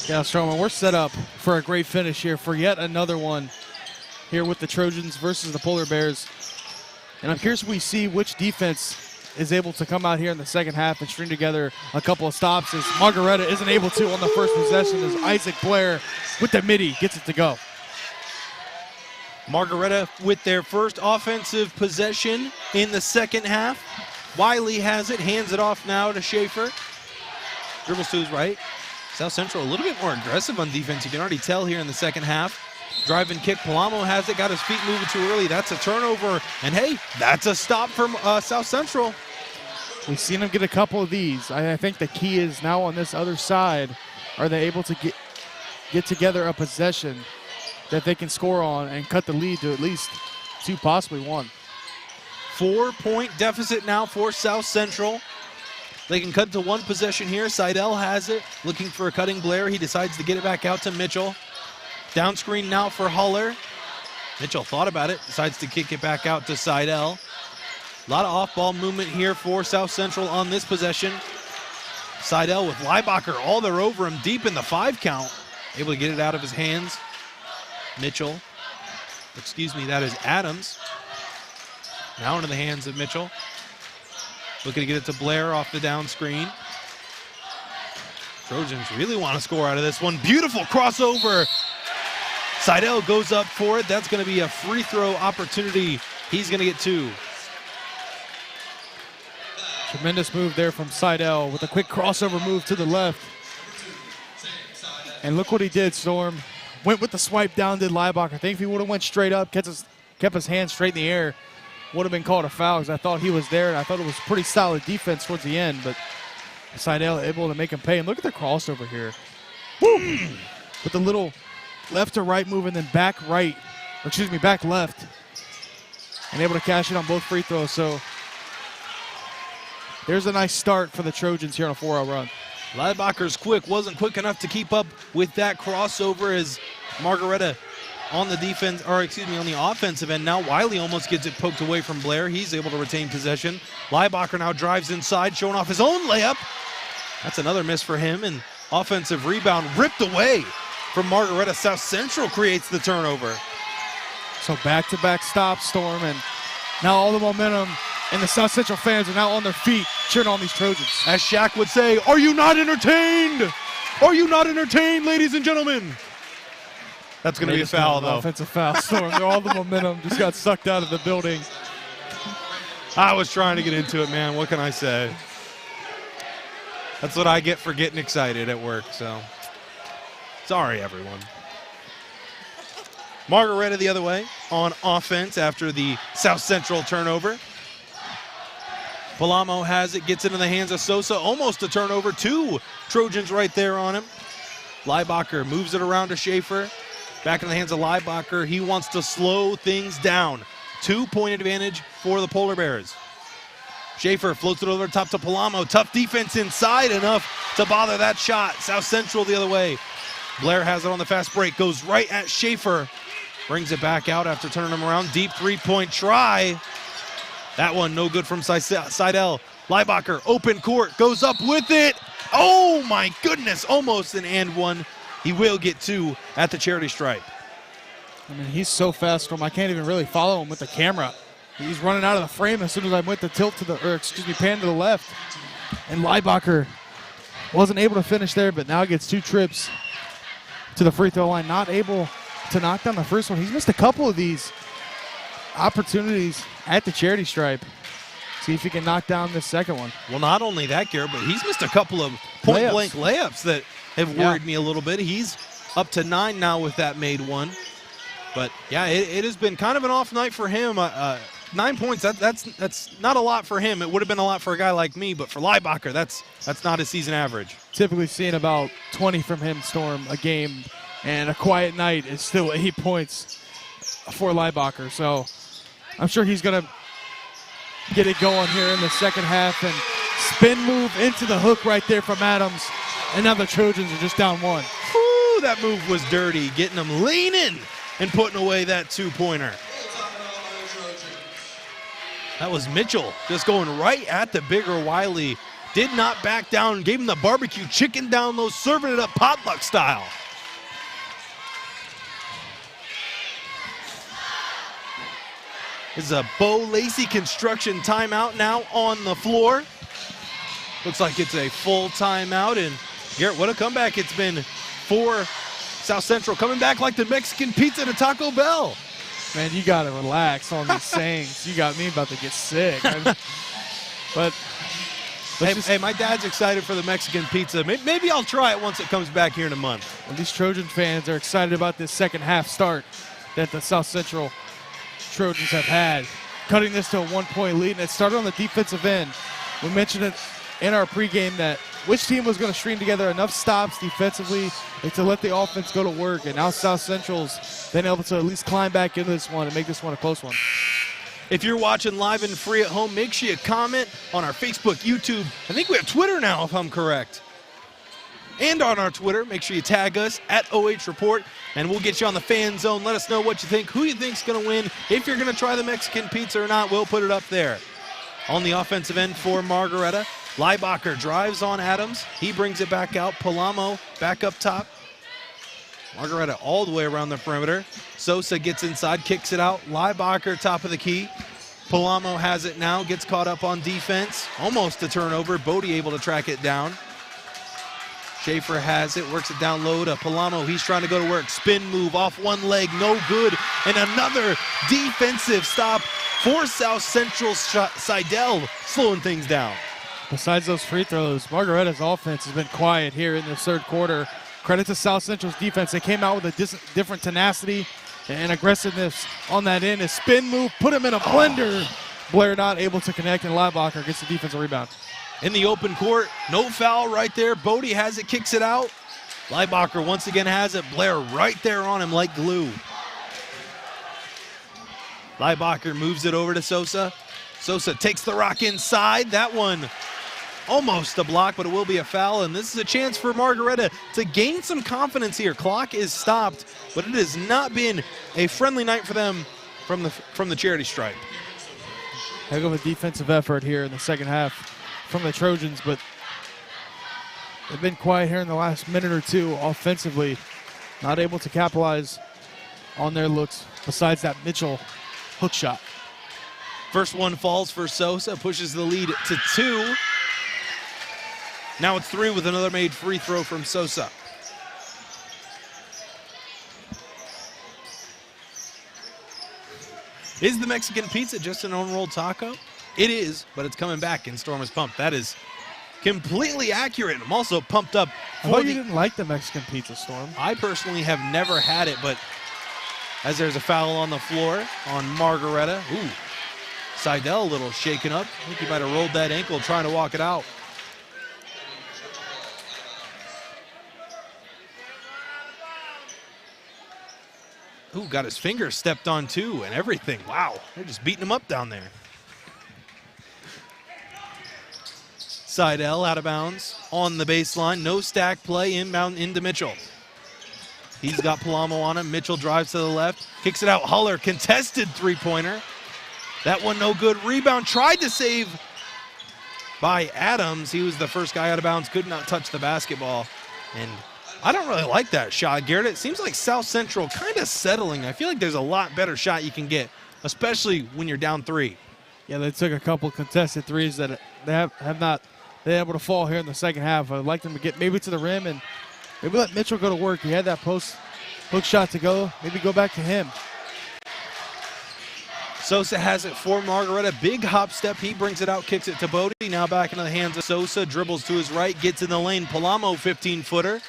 Yeah, Strowman, we're set up for a great finish here for yet another one here with the Trojans versus the Polar Bears. And I'm curious we see which defense is able to come out here in the second half and string together a couple of stops, as Margaretta isn't able to on the first possession, as Isaac Blair with the midi gets it to go. Margaretta with their first offensive possession in the second half. Wiley has it, hands it off now to Schaefer. Dribbles to his right. South Central a little bit more aggressive on defense. You can already tell here in the second half. Drive and kick. Palamo has it, got his feet moving too early. That's a turnover. And hey, that's a stop from South Central. We've seen them get a couple of these. I think the key is now on this other side, are they able to get together a possession that they can score on and cut the lead to at least 2, possibly 1. 4-point deficit now for South Central. They can cut to 1 possession here. Seidel has it, looking for a cutting Blair. He decides to get it back out to Mitchell. Down screen now for Huller. Mitchell thought about it, decides to kick it back out to Seidel. A lot of off-ball movement here for South Central on this possession. Seidel with Leibacher all there over him, deep in the 5 count. Able to get it out of his hands. Mitchell, that is Adams. Now into the hands of Mitchell. Looking to get it to Blair off the down screen. Trojans really want to score out of this one. Beautiful crossover. Seidel goes up for it. That's going to be a free throw opportunity. He's going to get 2. Tremendous move there from Seidel with a quick crossover move to the left. And look what he did, Storm. Went with the swipe down, did Leibacher. I think if he would have went straight up, kept his hands straight in the air, would have been called a foul because I thought he was there, and I thought it was pretty solid defense towards the end, but Seidel able to make him pay. And look at the crossover here. Woo! With the little left to right move and then back left. And able to cash it on both free throws. So there's a nice start for the Trojans here on a 4-0 run. Leibacher's quick, wasn't quick enough to keep up with that crossover as Margaretta on the on the offensive end. Now Wiley almost gets it poked away from Blair. He's able to retain possession. Leibacher now drives inside, showing off his own layup. That's another miss for him, and offensive rebound ripped away from Margaretta. South Central creates the turnover. So back-to-back stops, Storm, and now all the momentum, and the South Central fans are now on their feet cheering on these Trojans. As Shaq would say, are you not entertained? Are you not entertained, ladies and gentlemen? That's going to be a foul, though. Offensive foul, Storm. All the momentum just got sucked out of the building. I was trying to get into it, man. What can I say? That's what I get for getting excited at work, so sorry, everyone. Margaretta the other way on offense after the South Central turnover. Palamo has it, gets it in the hands of Sosa. Almost a turnover. 2 Trojans right there on him. Leibacher moves it around to Schaefer. Back in the hands of Leibacher. He wants to slow things down. 2-point advantage for the Polar Bears. Schaefer floats it over the top to Palamo. Tough defense inside, enough to bother that shot. South Central the other way. Blair has it on the fast break. Goes right at Schaefer. Brings it back out after turning him around. Deep 3-point try. That one no good from Seidel. Leibacher, open court, goes up with it. Oh my goodness, almost an and one. He will get 2 at the charity stripe. I mean, he's so fast from I can't even really follow him with the camera. He's running out of the frame as soon as I went to pan to the left. And Leibacher wasn't able to finish there, but now gets 2 trips to the free throw line. Not able to knock down the first one. He's missed a couple of these opportunities at the charity stripe. See if he can knock down this second one. Well, not only that, Garrett, but he's missed a couple of point-blank layups that have worried me a little bit. He's up to 9 now with that made one. But, yeah, it has been kind of an off night for him. 9 points, that's not a lot for him. It would have been a lot for a guy like me, but for Leibacher, that's not his season average. Typically seeing about 20 from him, Storm, a game, and a quiet night is still 8 points for Leibacher. So I'm sure he's going to get it going here in the second half, and spin move into the hook right there from Adams. And now the Trojans are just down 1. Whew, that move was dirty, getting them leaning and putting away that 2-pointer. That was Mitchell just going right at the bigger Wiley. Did not back down, gave him the barbecue chicken down low, serving it up potluck style. This is a Lacey Construction timeout now on the floor. Looks like it's a full timeout, and Garrett, what a comeback it's been for South Central, coming back like the Mexican pizza to Taco Bell. Man, you got to relax on these sayings. You got me about to get sick. But hey, my dad's excited for the Mexican pizza. Maybe I'll try it once it comes back here in a month. Well, these Trojan fans are excited about this second half start that the South Central Trojans have had, cutting this to a 1-point lead, and it started on the defensive end. We mentioned it in our pregame that which team was going to string together enough stops defensively to let the offense go to work, and now South Central's been able to at least climb back into this one and make this one a close one. If you're watching live and free at home, make sure you comment on our Facebook, YouTube. I think we have Twitter now, if I'm correct. and on our Twitter. Make sure you tag us at OH.REPORT, and we'll get you on the fan zone. Let us know what you think, who you think's going to win. If you're going to try the Mexican pizza or not, we'll put it up there. On the offensive end for Margaretta, Leibacher drives on Adams. He brings it back out. Palamo back up top. Margaretta all the way around the perimeter. Sosa gets inside, kicks it out. Leibacher top of the key. Palamo has it now, gets caught up on defense. Almost a turnover. Bodie able to track it down. Schaefer has it, works it down low to Palamo. He's trying to go to work. Spin move off one leg, no good. And another defensive stop for South Central. Seidel slowing things down. Besides those free throws, Margaretta's offense has been quiet here in the third quarter. Credit to South Central's defense. They came out with a different tenacity and aggressiveness on that end. A spin move, put him in a blender. Blair not able to connect, and Leibacher gets the defensive rebound. In the open court, no foul right there. Bodie has it, kicks it out. Leibacher once again has it. Blair right there on him like glue. Leibacher moves it over to Sosa. Sosa takes the rock inside. That one almost a block, but it will be a foul, and this is a chance for Margaretta to gain some confidence here. Clock is stopped, but it has not been a friendly night for them from the charity stripe. Heck of a defensive effort here in the second half from the Trojans, but they've been quiet here in the last minute or two offensively. Not able to capitalize on their looks besides that Mitchell hook shot. First one falls for Sosa, pushes the lead to 2. Now it's 3 with another made free throw from Sosa. Is the Mexican pizza just an on-roll taco? It is, but it's coming back in Stormer's Pump. That is completely accurate. I'm also pumped up. I thought you didn't like the Mexican pizza, Storm. I personally have never had it, but as there's a foul on the floor on Margaretta. Ooh, Seidel a little shaken up. I think he might have rolled that ankle trying to walk it out. Ooh, got his finger stepped on too and everything. Wow, they're just beating him up down there. Seidel out of bounds on the baseline. No stack play, inbound into Mitchell. He's got Palamo on him. Mitchell drives to the left, kicks it out. Huller, contested three-pointer. That one no good. Rebound tried to save by Adams. He was the first guy out of bounds, could not touch the basketball. And I don't really like that shot, Garrett. It seems like South Central kind of settling. I feel like there's a lot better shot you can get, especially when you're down 3. Yeah, they took a couple contested threes that they have not been able to fall here in the second half. I'd like them to get maybe to the rim and maybe let Mitchell go to work. He had that post hook shot to go. Maybe go back to him. Sosa has it for Margaretta. Big hop step. He brings it out, kicks it to Bodie. Now back into the hands of Sosa. Dribbles to his right, gets in the lane. Palamo, 15-footer.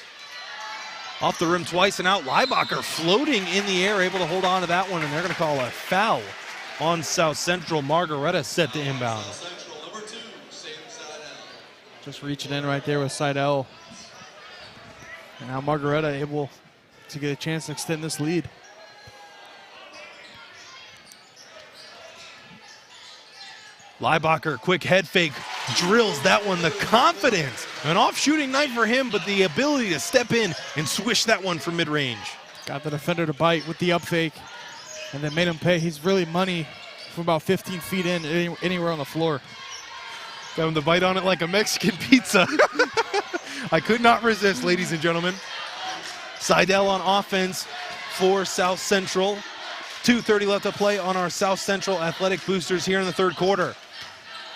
Off the rim twice and out. Leibacher floating in the air, able to hold on to that one, and they're going to call a foul on South Central. Margaretta set to inbound. Just reaching in right there with Seidel. And now Margaretta able to get a chance to extend this lead. Leibacher, quick head fake, drills that one. The confidence, an off shooting night for him, but the ability to step in and swish that one from mid-range. Got the defender to bite with the up fake, and then made him pay. He's really money from about 15 feet in, anywhere on the floor. Got him to bite on it like a Mexican pizza. I could not resist, ladies and gentlemen. Seidel on offense for South Central. 2:30 left to play on our South Central Athletic Boosters here in the third quarter.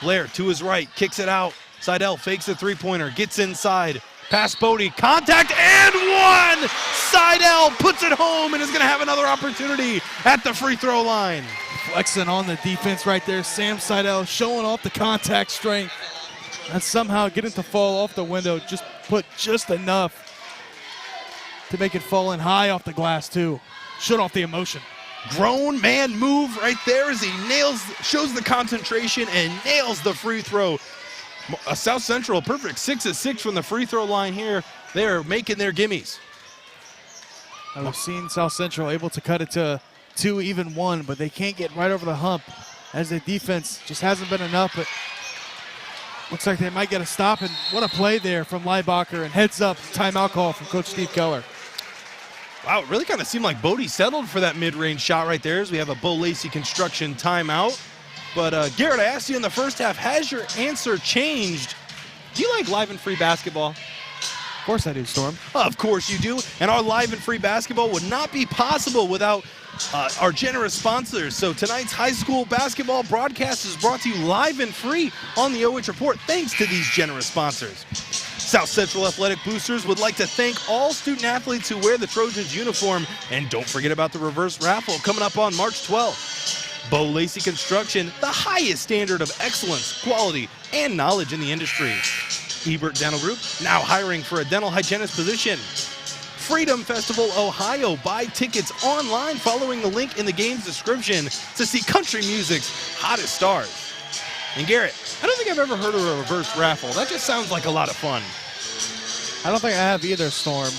Blair to his right, kicks it out. Seidel fakes the three-pointer, gets inside. Pass Bodie, contact, and one! Seidel puts it home and is going to have another opportunity at the free throw line. Flexing on the defense right there. Sam Seidel showing off the contact strength. And somehow getting to fall off the window, just put just enough to make it fall in high off the glass too. Shut off the emotion. Grown man move right there as he shows the concentration and nails the free throw. A South Central perfect 6 of 6 from the free throw line here. They're making their gimmies. And we've seen South Central able to cut it to 2, even 1, but they can't get right over the hump as the defense just hasn't been enough. But Looks like they might get a stop, and what a play there from Leibacher, and heads up timeout call from Coach Steve Keller. Wow, it really kind of seemed like Bodie settled for that mid-range shot right there as we have a Bo Lacey Construction timeout. But Garrett, I asked you in the first half, has your answer changed? Do you like live and free basketball? Of course I do, Storm. Of course you do. And our live and free basketball would not be possible without our generous sponsors. So tonight's high school basketball broadcast is brought to you live and free on the OH Report thanks to these generous sponsors. South Central Athletic Boosters would like to thank all student athletes who wear the Trojans uniform. And don't forget about the reverse raffle coming up on March 12th. Bo Lacey Construction, the highest standard of excellence, quality, and knowledge in the industry. Ebert Dental Group, now hiring for a dental hygienist position. Freedom Festival Ohio, buy tickets online following the link in the game's description to see country music's hottest stars. And Garrett, I don't think I've ever heard of a reverse raffle. That just sounds like a lot of fun. I don't think I have either, Storm.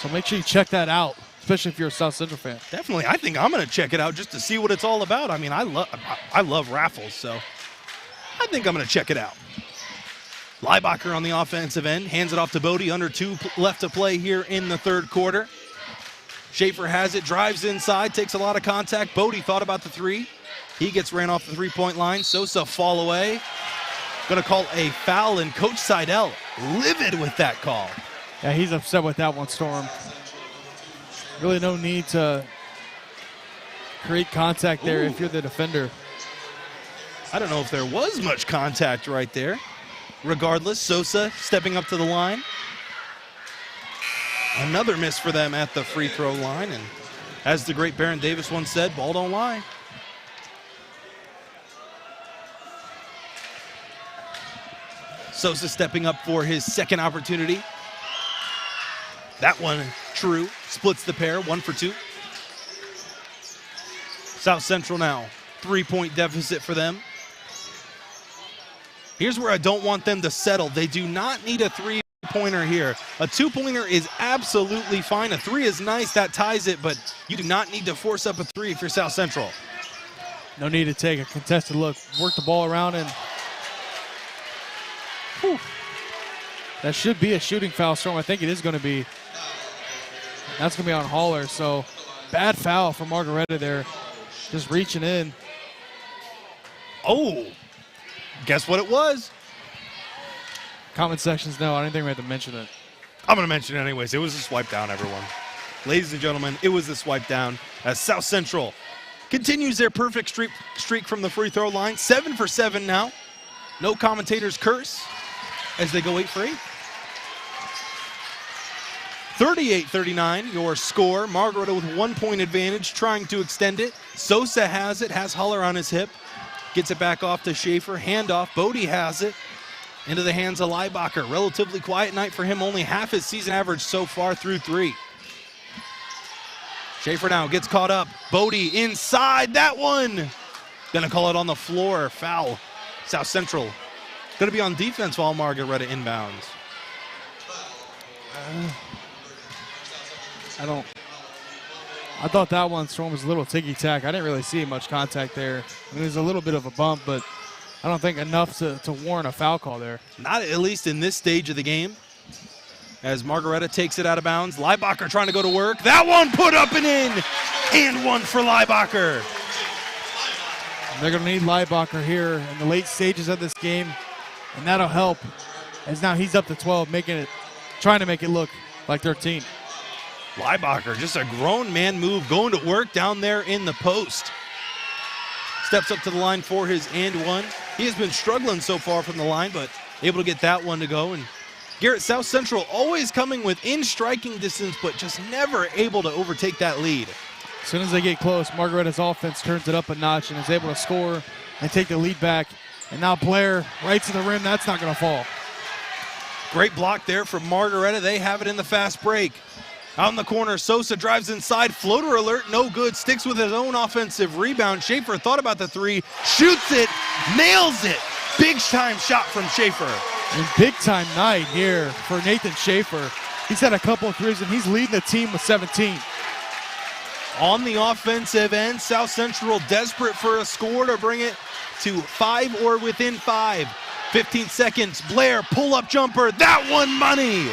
So make sure you check that out, especially if you're a South Central fan. Definitely. I think I'm going to check it out just to see what it's all about. I mean, I love raffles, so I think I'm going to check it out. Leibacher on the offensive end, hands it off to Bodie, under 2 left to play here in the third quarter. Schaefer has it, drives inside, takes a lot of contact. Bodie thought about the three. He gets ran off the three-point line. Sosa fall away. Going to call a foul, and Coach Seidel livid with that call. Yeah, he's upset with that one, Storm. Really no need to create contact there if you're the defender. I don't know if there was much contact right there. Regardless, Sosa stepping up to the line. Another miss for them at the free throw line. And as the great Baron Davis once said, ball don't lie. Sosa stepping up for his second opportunity. That one true. Splits the pair, 1 for 2. South Central now, 3-point deficit for them. Here's where I don't want them to settle. They do not need a three-pointer here. A two-pointer is absolutely fine. A three is nice, that ties it, but you do not need to force up a three if you're South Central. No need to take a contested look. Work the ball around, and that should be a shooting foul, Storm. I think it is going to be. That's going to be on Haller, so bad foul for Margaretta there. Just reaching in. Oh, guess what it was? Comment sections, no. I don't think we had to mention it. I'm going to mention it anyways. It was a swipe down, everyone. Ladies and gentlemen, it was a swipe down as South Central continues their perfect streak from the free throw line. 7 for 7 now. No commentators curse as they go 8 for 8. 38-39, your score. Margaretta with 1 point advantage, trying to extend it. Sosa has it, has Haller on his hip. Gets it back off to Schaefer, handoff. Bodie has it into the hands of Leibacher. Relatively quiet night for him, only half his season average so far through 3. Schaefer now gets caught up. Bodie inside, that one. Gonna call it on the floor, foul. South Central gonna be on defense while Margaretta inbounds. I thought that one, Storm, was a little ticky-tack. I didn't really see much contact there. I mean, there's a little bit of a bump, but I don't think enough to warrant a foul call there. Not at least in this stage of the game. As Margaretta takes it out of bounds. Leibacher trying to go to work. That one put up and in. And one for Leibacher. They're going to need Leibacher here in the late stages of this game, and that'll help as now he's up to 12, trying to make it look like 13. Leibacher, just a grown man move, going to work down there in the post. Steps up to the line for his and one. He has been struggling so far from the line, but able to get that one to go. And Garrett, South Central always coming within striking distance, but just never able to overtake that lead. As soon as they get close, Margaretta's offense turns it up a notch and is able to score and take the lead back. And now Blair right to the rim. That's not going to fall. Great block there from Margaretta. They have it in the fast break. Out in the corner, Sosa drives inside. Floater alert, no good. Sticks with his own offensive rebound. Schaefer thought about the three. Shoots it. Nails it. Big-time shot from Schaefer. And big-time night here for Nathan Schaefer. He's had a couple of threes, and he's leading the team with 17. On the offensive end, South Central desperate for a score to bring it to 5 or within 5. 15 seconds, Blair, pull-up jumper, that one money!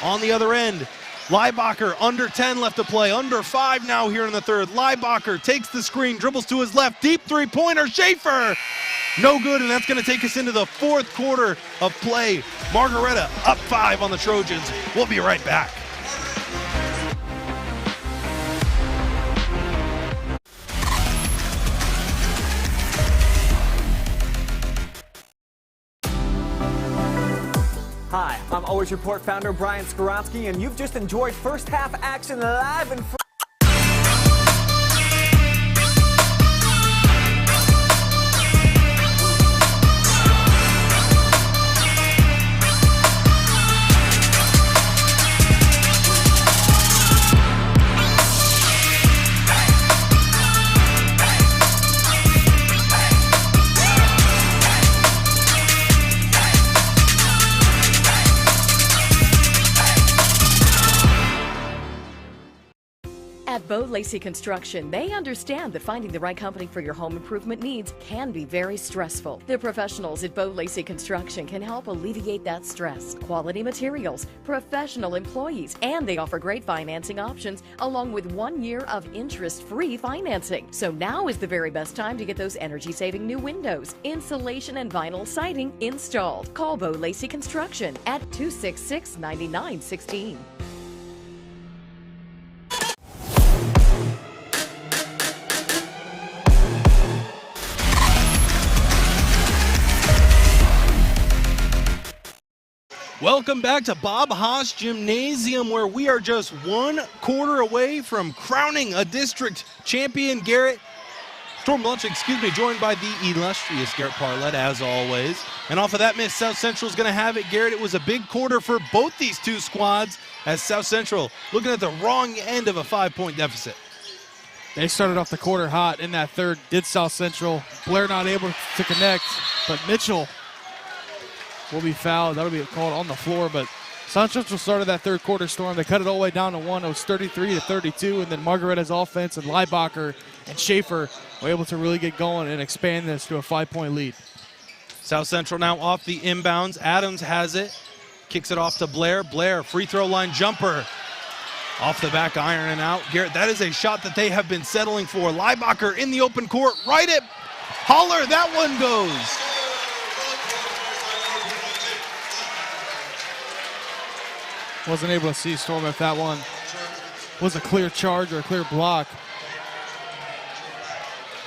On the other end, Leibacher, under 10 left to play, under 5 now here in the third. Leibacher takes the screen, dribbles to his left, deep three-pointer, Schaefer! No good, and that's going to take us into the fourth quarter of play. Margaretta up 5 on the Trojans. We'll be right back. Hi, I'm OH Report founder Brian Skoronsky, and you've just enjoyed first half action live and free. At Lacey Construction, they understand that finding the right company for your home improvement needs can be very stressful. The professionals at Lacey Construction can help alleviate that stress. Quality materials, professional employees, and they offer great financing options along with 1 year of interest-free financing. So now is the very best time to get those energy-saving new windows, insulation, and vinyl siding installed. Call Lacey Construction at 266-9916. Welcome back to Bob Haas Gymnasium, where we are just 1 quarter away from crowning a district champion. Garrett Stormblunt, joined by the illustrious Garrett Parlett, as always. And off of that miss, South Central is going to have it. Garrett, it was a big quarter for both these two squads, as South Central looking at the wrong end of a 5-point deficit. They started off the quarter hot in that third, did South Central. Blair not able to connect, but Mitchell will be fouled. That'll be called on the floor, but South Central started that third quarter storm. They cut it all the way down to 1. It was 33-32, and then Margaretta's offense and Leibacher and Schaefer were able to really get going and expand this to a 5-point lead. South Central now off the inbounds. Adams has it, kicks it off to Blair. Blair, free throw line jumper. Off the back iron and out. Garrett, that is a shot that they have been settling for. Leibacher in the open court, right at Holler. That one goes. Wasn't able to see Storm if that one was a clear charge or a clear block.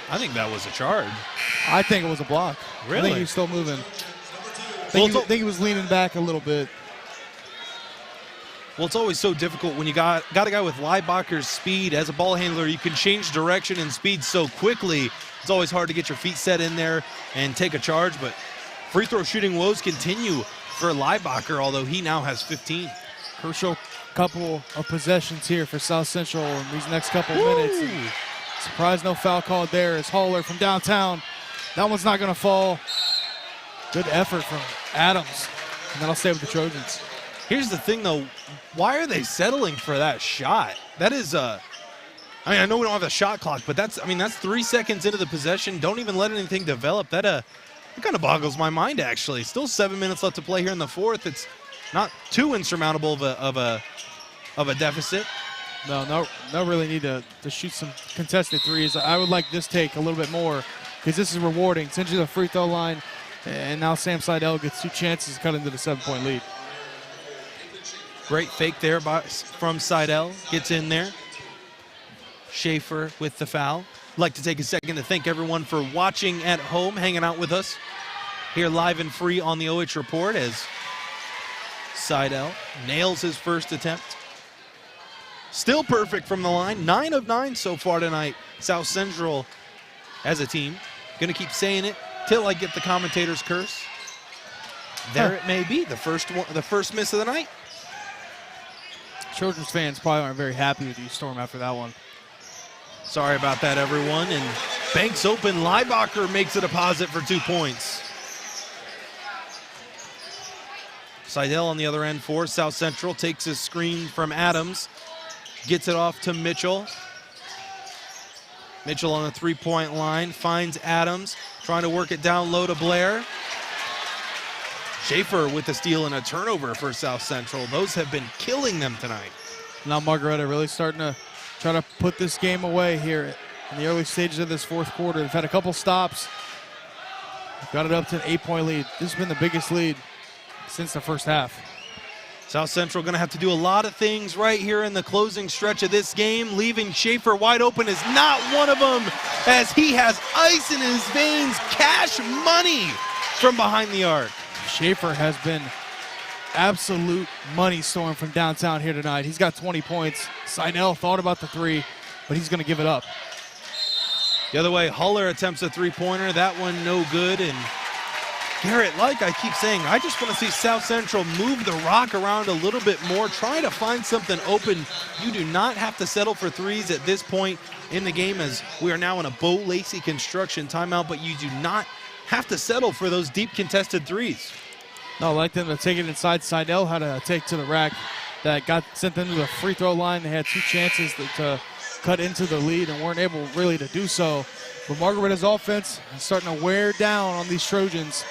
I think that was a charge. I think it was a block. Really? I think he was still moving. I think he was leaning back a little bit. Well, it's always so difficult when you got a guy with Leibacher's speed. As a ball handler, you can change direction and speed so quickly. It's always hard to get your feet set in there and take a charge, but free throw shooting woes continue for Leibacher, although he now has 15. Crucial couple of possessions here for South Central in these next couple of minutes. And surprise, no foul called there as Holler from downtown. That one's not going to fall. Good effort from Adams, and that'll stay with the Trojans. Here's the thing, though. Why are they settling for that shot? That is, I know we don't have a shot clock, but that's 3 seconds into the possession. Don't even let anything develop. That kind of boggles my mind, actually. Still 7 minutes left to play here in the fourth. It's not too insurmountable of a deficit. No really need to shoot some contested threes. I would like this take a little bit more because this is rewarding. Sends you to the free throw line, and now Sam Seidel gets 2 chances to cut into the 7-point lead. Great fake there from Seidel. Gets in there. Schaefer with the foul. I'd like to take a second to thank everyone for watching at home, hanging out with us here live and free on the OH Report as Seidel nails his first attempt. Still perfect from the line. 9 of 9 so far tonight. South Central as a team. Going to keep saying it till I get the commentator's curse. There it may be. The first miss of the night. Trojans fans probably aren't very happy with you, Storm, after that one. Sorry about that, everyone. And banks open. Leibacher makes a deposit for 2 points. Seidel on the other end for South Central. Takes his screen from Adams. Gets it off to Mitchell. Mitchell on the 3-point line. Finds Adams. Trying to work it down low to Blair. Schaefer with the steal and a turnover for South Central. Those have been killing them tonight. Now Margaretta really starting to try to put this game away here in the early stages of this fourth quarter. They've had a couple stops. Got it up to an 8-point lead. This has been the biggest lead since the first half. South Central going to have to do a lot of things right here in the closing stretch of this game. Leaving Schaefer wide open is not one of them, as he has ice in his veins, cash money from behind the arc. Schaefer has been absolute money storm from downtown here tonight. He's got 20 points. Seidel thought about the three, but he's going to give it up. The other way, Huller attempts a three-pointer. That one no good. And Garrett, like I keep saying, I just want to see South Central move the rock around a little bit more, try to find something open. You do not have to settle for threes at this point in the game, as we are now in a Bo Lacey Construction timeout, but you do not have to settle for those deep contested threes. No, I like them to take it inside. Seidel had a take to the rack that got sent them to the free throw line. They had two chances to cut into the lead and weren't able really to do so. But Margaretta's offense is starting to wear down on these Trojans.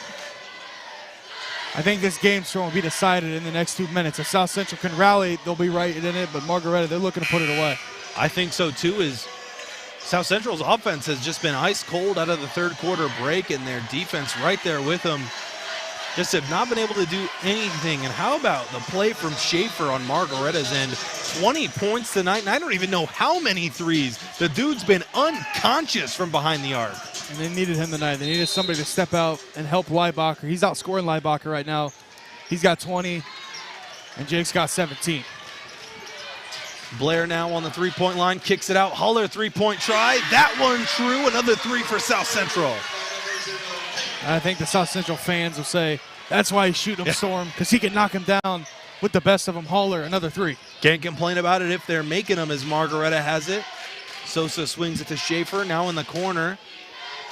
I think this game's going to be decided in the next 2 minutes. If South Central can rally, they'll be right in it, but Margaretta, they're looking to put it away. I think so too, is South Central's offense has just been ice cold out of the third quarter break, and their defense right there with them just have not been able to do anything. And how about the play from Schaefer on Margaretta's end? 20 points tonight, and I don't even know how many threes. The dude's been unconscious from behind the arc. And they needed him tonight. They needed somebody to step out and help Leibacher. He's outscoring Leibacher right now. He's got 20, and Jake's got 17. Blair now on the three-point line, kicks it out. Huller, three-point try. That one true. Another three for South Central. I think the South Central fans will say, that's why he's shooting him, Storm, because he can knock him down with the best of them. Huller, another three. Can't complain about it if they're making them, as Margaretta has it. Sosa swings it to Schaefer, now in the corner.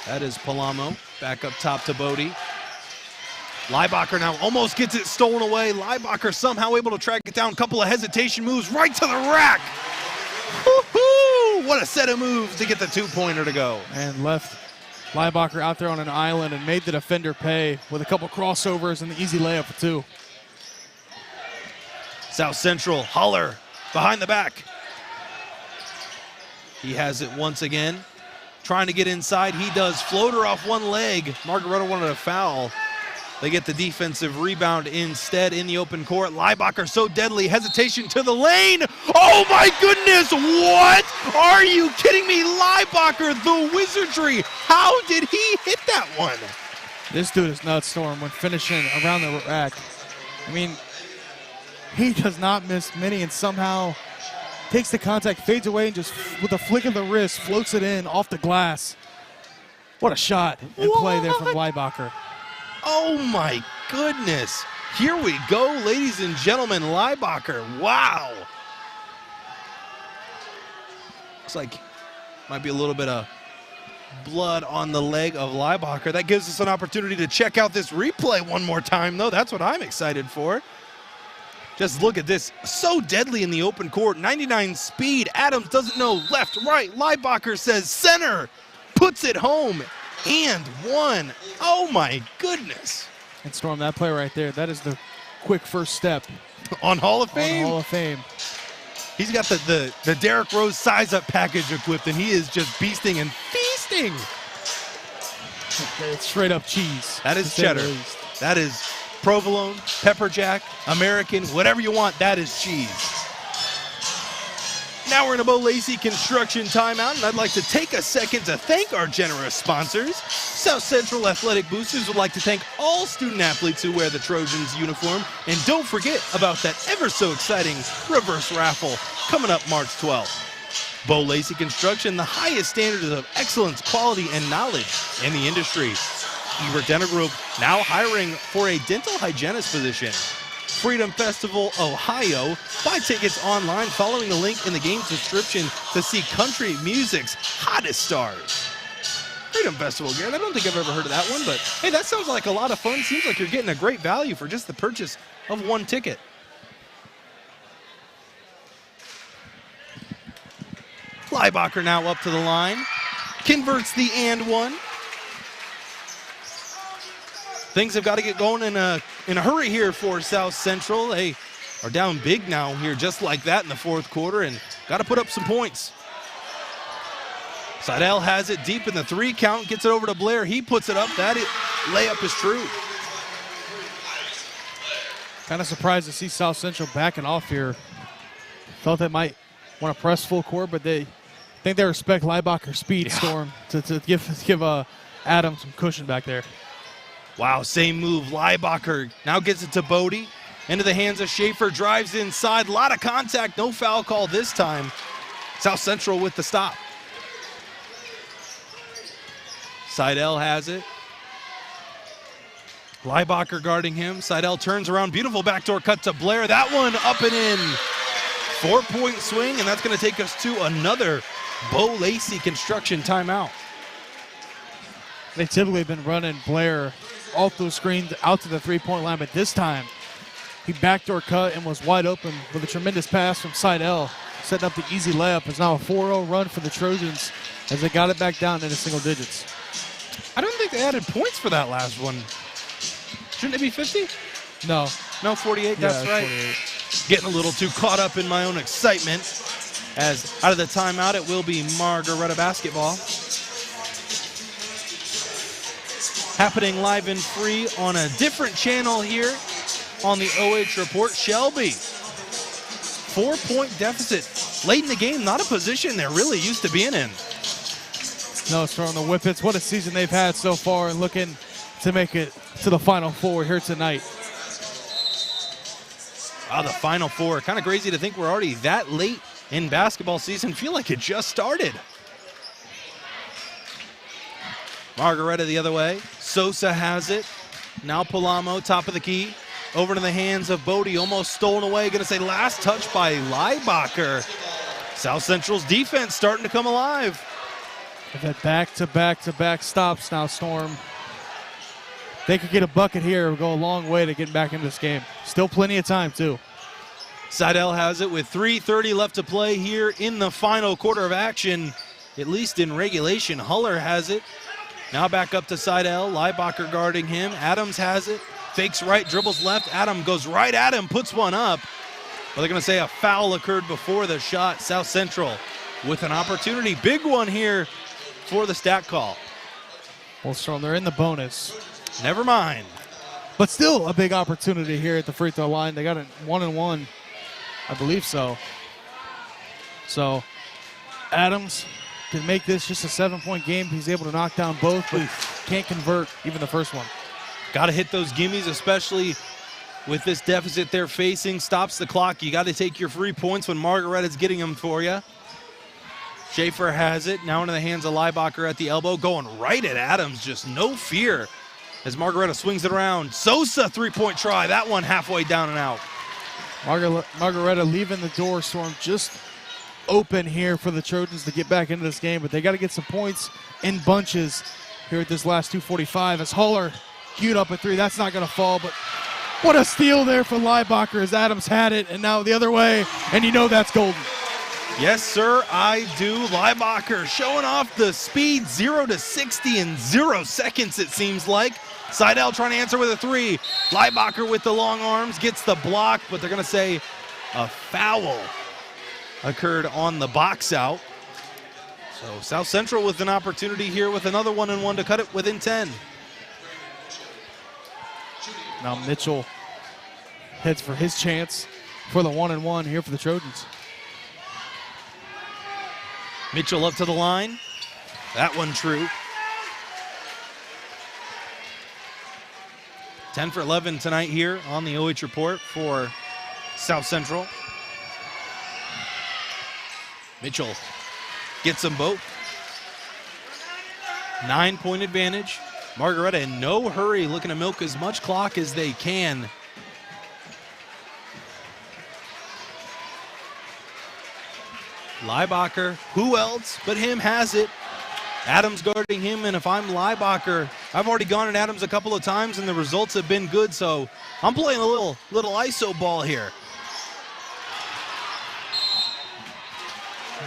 That is Palamo. Back up top to Bodie. Leibacher now almost gets it stolen away. Leibacher somehow able to track it down. Couple of hesitation moves right to the rack. Woo-hoo! What a set of moves to get the two-pointer to go. And left Leibacher out there on an island and made the defender pay with a couple crossovers and the easy layup for two. South Central, Huller behind the back. He has it once again. Trying to get inside, he does. Floater off one leg. Margaretta wanted a foul. They get the defensive rebound instead in the open court. Leibacher so deadly, hesitation to the lane. Oh my goodness, what? Are you kidding me? Leibacher, the wizardry. How did he hit that one? This dude is nuts, Storm, when finishing around the rack. I mean, he does not miss many and somehow takes the contact, fades away, and just with a flick of the wrist, floats it in off the glass. What a shot and play there from Leibacher. Oh my goodness. Here we go, ladies and gentlemen. Leibacher, wow. Looks like might be a little bit of blood on the leg of Leibacher. That gives us an opportunity to check out this replay one more time, though. That's what I'm excited for. Just look at this. So deadly in the open court. 99 speed. Adams doesn't know left, right. Leibacher says center. Puts it home. And one. Oh, my goodness. And Storm, that play right there, that is the quick first step. On Hall of Fame? On Hall of Fame. He's got the Derrick Rose size-up package equipped, and he is just beasting and feasting. It's straight up cheese. That is cheddar. That is provolone, pepper jack, American, whatever you want, that is cheese. Now we're in a Bo Lacey Construction timeout, and I'd like to take a second to thank our generous sponsors. South Central Athletic Boosters would like to thank all student-athletes who wear the Trojans uniform, and don't forget about that ever-so-exciting reverse raffle coming up March 12th. Bo Lacey Construction, the highest standards of excellence, quality, and knowledge in the industry. Ebert Dental Group, now hiring for a dental hygienist position. Freedom Festival, Ohio. Buy tickets online following the link in the game's description to see country music's hottest stars. Freedom Festival, Garrett. I don't think I've ever heard of that one, but hey, that sounds like a lot of fun. Seems like you're getting a great value for just the purchase of one ticket. Leibacher now up to the line. Converts the and one. things have got to get going in a hurry here for South Central. They are down big now here, just like that in the fourth quarter, and got to put up some points. Seidel has it deep in the 3 count, gets it over to Blair. He puts it up. That layup is true. Kind of surprised to see South Central backing off here. Thought they might want to press full court, but they think they respect Leibacher's speed, Storm, to give Adams some cushion back there. Wow, same move. Leibacher now gets it to Bodie. Into the hands of Schaefer, drives inside. A lot of contact, no foul call this time. South Central with the stop. Seidel has it. Leibacher guarding him. Seidel turns around. Beautiful backdoor cut to Blair. That one up and in. 4-point swing, and that's going to take us to another Bo Lacey Construction timeout. They typically have been running Blair off those screens out to the 3-point line, but this time he backdoor cut and was wide open with a tremendous pass from Seidel, setting up the easy layup. It's now a 4-0 run for the Trojans as they got it back down into single digits. I don't think they added points for that last one. Shouldn't it be 50? No. No, 48, that's right. 48. Getting a little too caught up in my own excitement, as out of the timeout it will be Margaretta basketball. Happening live and free on a different channel here on the OH Report. Shelby, 4-point deficit. Late in the game, not a position they're really used to being in. No, it's throwing the Whippets. What a season they've had so far, and looking to make it to the Final Four here tonight. Wow, the Final Four. Kind of crazy to think we're already that late in basketball season. Feel like it just started. Margaretta the other way. Sosa has it. Now Palamo, top of the key. Over to the hands of Bodie, almost stolen away. Going to say last touch by Leibacher. South Central's defense starting to come alive. They've had back-to-back stops now, Storm. They could get a bucket here. It would go a long way to getting back into this game. Still plenty of time, too. Seidel has it with 3:30 left to play here in the final quarter of action, at least in regulation. Huller has it. Now back up to Seidel. Leibacher guarding him. Adams has it. Fakes right, dribbles left. Adam goes right at him, puts one up. But they're going to say a foul occurred before the shot. South Central with an opportunity. Big one here for the stat call. Well, Storm, they're in the bonus. Never mind. But still a big opportunity here at the free throw line. They got it 1-1. I believe so. So Adams can make this just a 7-point game. He's able to knock down both, but can't convert even the first one. Got to hit those gimmies, especially with this deficit they're facing. Stops the clock. You got to take your free points when Margaretta's getting them for you. Schaefer has it. Now into the hands of Leibacher at the elbow. Going right at Adams. Just no fear as Margaretta swings it around. Sosa 3-point try. That one halfway down and out. Margaretta leaving the door, Storm, just open here for the Trojans to get back into this game, but they got to get some points in bunches here at this last 2:45 as Huller queued up a 3. That's not going to fall, but what a steal there for Leibacher as Adams had it, and now the other way, and you know that's golden. Yes, sir, I do. Leibacher showing off the speed, 0 to 60 in 0 seconds, it seems like. Seidel trying to answer with a 3. Leibacher with the long arms, gets the block, but they're going to say a foul occurred on the box out. So South Central with an opportunity here with another 1-1 to cut it within 10. Now Mitchell heads for his chance for the 1-1 here for the Trojans. Mitchell up to the line. That one true. 10 for 11 tonight here on the OH Report for South Central. Mitchell gets them both. 9-point advantage. Margaretta in no hurry, looking to milk as much clock as they can. Leibacher, who else but him has it. Adams guarding him, and if I'm Leibacher, I've already gone at Adams a couple of times and the results have been good, so I'm playing a little ISO ball here.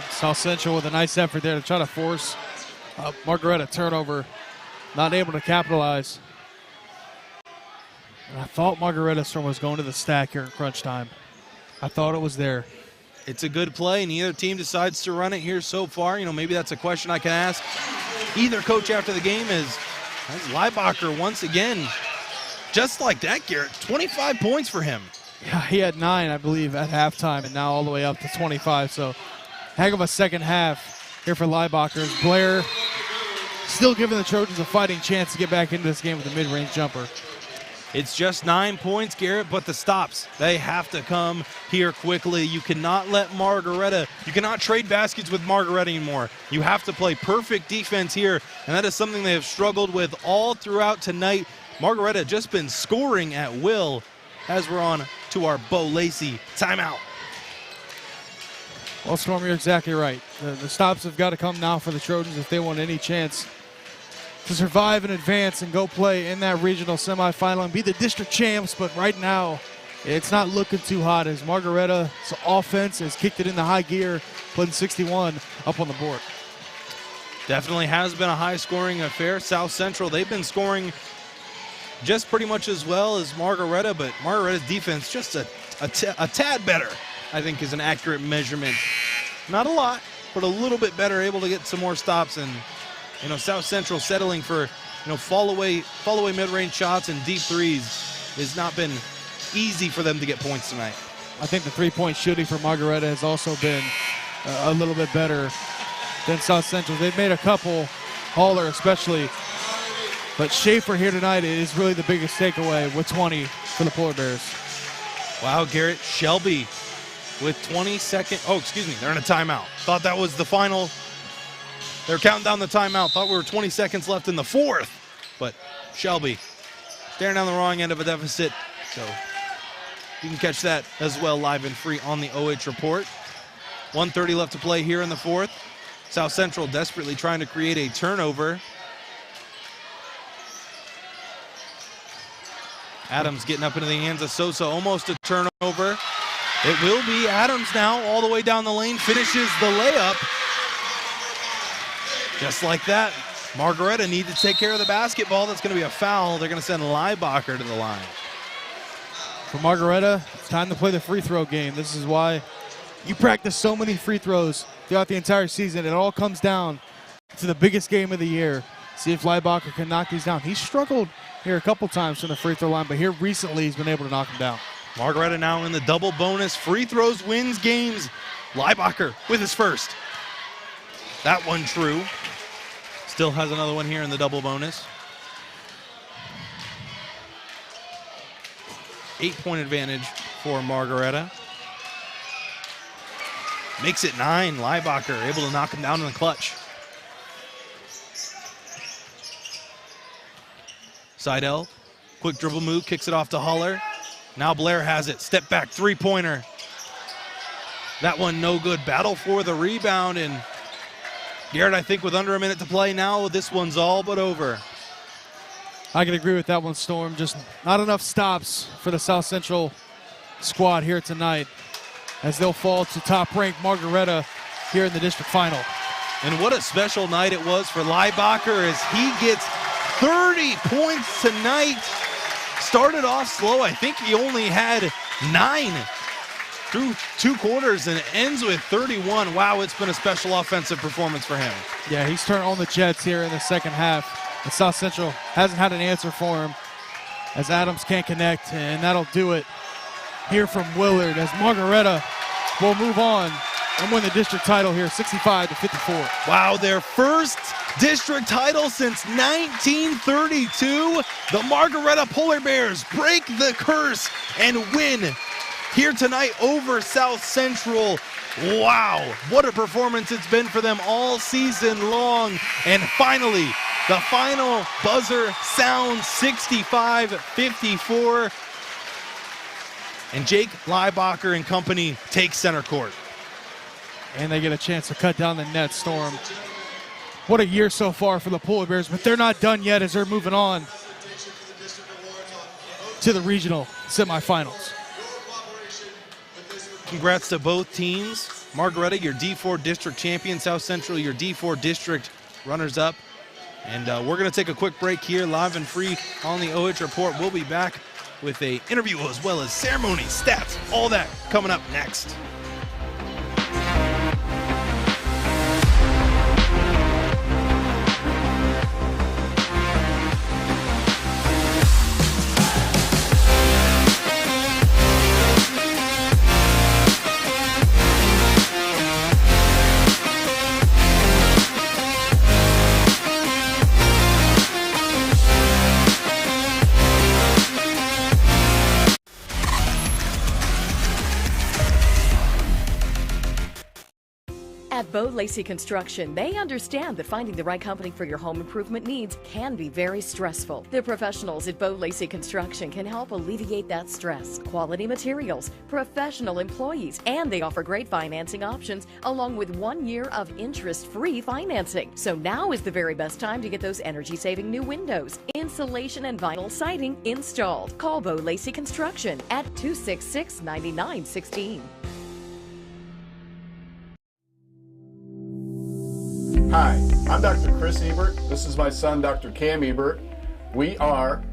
South Central with a nice effort there to try to force Margaretta turnover. Not able to capitalize. And I thought Margaretta Storm was going to the stack here in crunch time. I thought it was there. It's a good play, and either team decides to run it here so far. You know, maybe that's a question I can ask either coach after the game is Leibacher once again, just like that, Garrett, 25 points for him. Yeah, he had 9, I believe, at halftime, and now all the way up to 25. So, heck of a second half here for Leibacher. Blair still giving the Trojans a fighting chance to get back into this game with a mid-range jumper. It's just 9 points, Garrett, but the stops, they have to come here quickly. You cannot let Margaretta, you cannot trade baskets with Margaretta anymore. You have to play perfect defense here, and that is something they have struggled with all throughout tonight. Margaretta just been scoring at will as we're on to our Bo Lacey timeout. Well, Storm, you're exactly right. The stops have got to come now for the Trojans if they want any chance to survive and advance and go play in that regional semifinal and be the district champs. But right now, it's not looking too hot as Margaretta's offense has kicked it into high gear, putting 61 up on the board. Definitely has been a high-scoring affair. South Central, they've been scoring just pretty much as well as Margaretta, but Margaretta's defense just a tad better, I think, is an accurate measurement. Not a lot, but a little bit better, able to get some more stops. And you know, South Central settling for, you know, fall away mid-range shots and deep threes has not been easy for them to get points tonight. I think the three-point shooting for Margaretta has also been a little bit better than South Central. They've made a couple, Haller especially, but Schaefer here tonight is really the biggest takeaway with 20 for the Polar Bears. Wow, Garrett, Shelby with 20 seconds. Oh, excuse me, they're in a timeout. Thought that was the final. They're counting down the timeout. Thought we were 20 seconds left in the fourth. But Shelby staring down the wrong end of a deficit. So you can catch that as well live and free on the OH Report. 1:30 left to play here in the fourth. South Central desperately trying to create a turnover. Adams getting up into the hands of Sosa. Almost a turnover. It will be Adams now all the way down the lane. Finishes the layup. Just like that, Margaretta need to take care of the basketball. That's going to be a foul. They're going to send Leibacher to the line. For Margaretta, it's time to play the free throw game. This is why you practice so many free throws throughout the entire season. It all comes down to the biggest game of the year. See if Leibacher can knock these down. He struggled here a couple times from the free throw line, but here recently he's been able to knock them down. Margaretta now in the double bonus. Free throws wins games. Leibacher with his first. That one true. Still has another one here in the double bonus. 8-point advantage for Margaretta. Makes it 9. Leibacher able to knock him down in the clutch. Seidel, quick dribble move, kicks it off to Haller. Now Blair has it. Step back three-pointer. That one no good. Battle for the rebound, and Garrett, I think with under a minute to play now, this one's all but over. I can agree with that one, Storm. Just not enough stops for the South Central squad here tonight as they'll fall to top-ranked Margaretta here in the district final. And what a special night it was for Leibacher as he gets 30 points tonight. Started off slow. I think he only had 9 through 2 quarters and ends with 31. Wow, it's been a special offensive performance for him. Yeah, he's turned on the Jets here in the second half. And South Central hasn't had an answer for him as Adams can't connect, and that'll do it here from Willard as Margaretta will move on and win the district title here, 65-54. Wow, their first district title since 1932. The Margaretta Polar Bears break the curse and win here tonight over South Central. Wow, what a performance it's been for them all season long. And finally, the final buzzer sounds, 65-54. And Jake Leibacher and company take center court. And they get a chance to cut down the net, Storm. What a year so far for the Polar Bears, but they're not done yet as they're moving on to the regional semifinals. Congrats to both teams. Margaretta, your D4 district champion. South Central, your D4 district runners-up. And we're going to take a quick break here, live and free on the OH Report. We'll be back with a interview as well as ceremony, stats, all that coming up next. At Lacey Construction, they understand that finding the right company for your home improvement needs can be very stressful. The professionals at Lacey Construction can help alleviate that stress. Quality materials, professional employees, and they offer great financing options along with 1 year of interest-free financing. So now is the very best time to get those energy-saving new windows, insulation, and vinyl siding installed. Call Lacey Construction at 266-9916. Hi, I'm Dr. Chris Ebert. This is my son, Dr. Cam Ebert. We are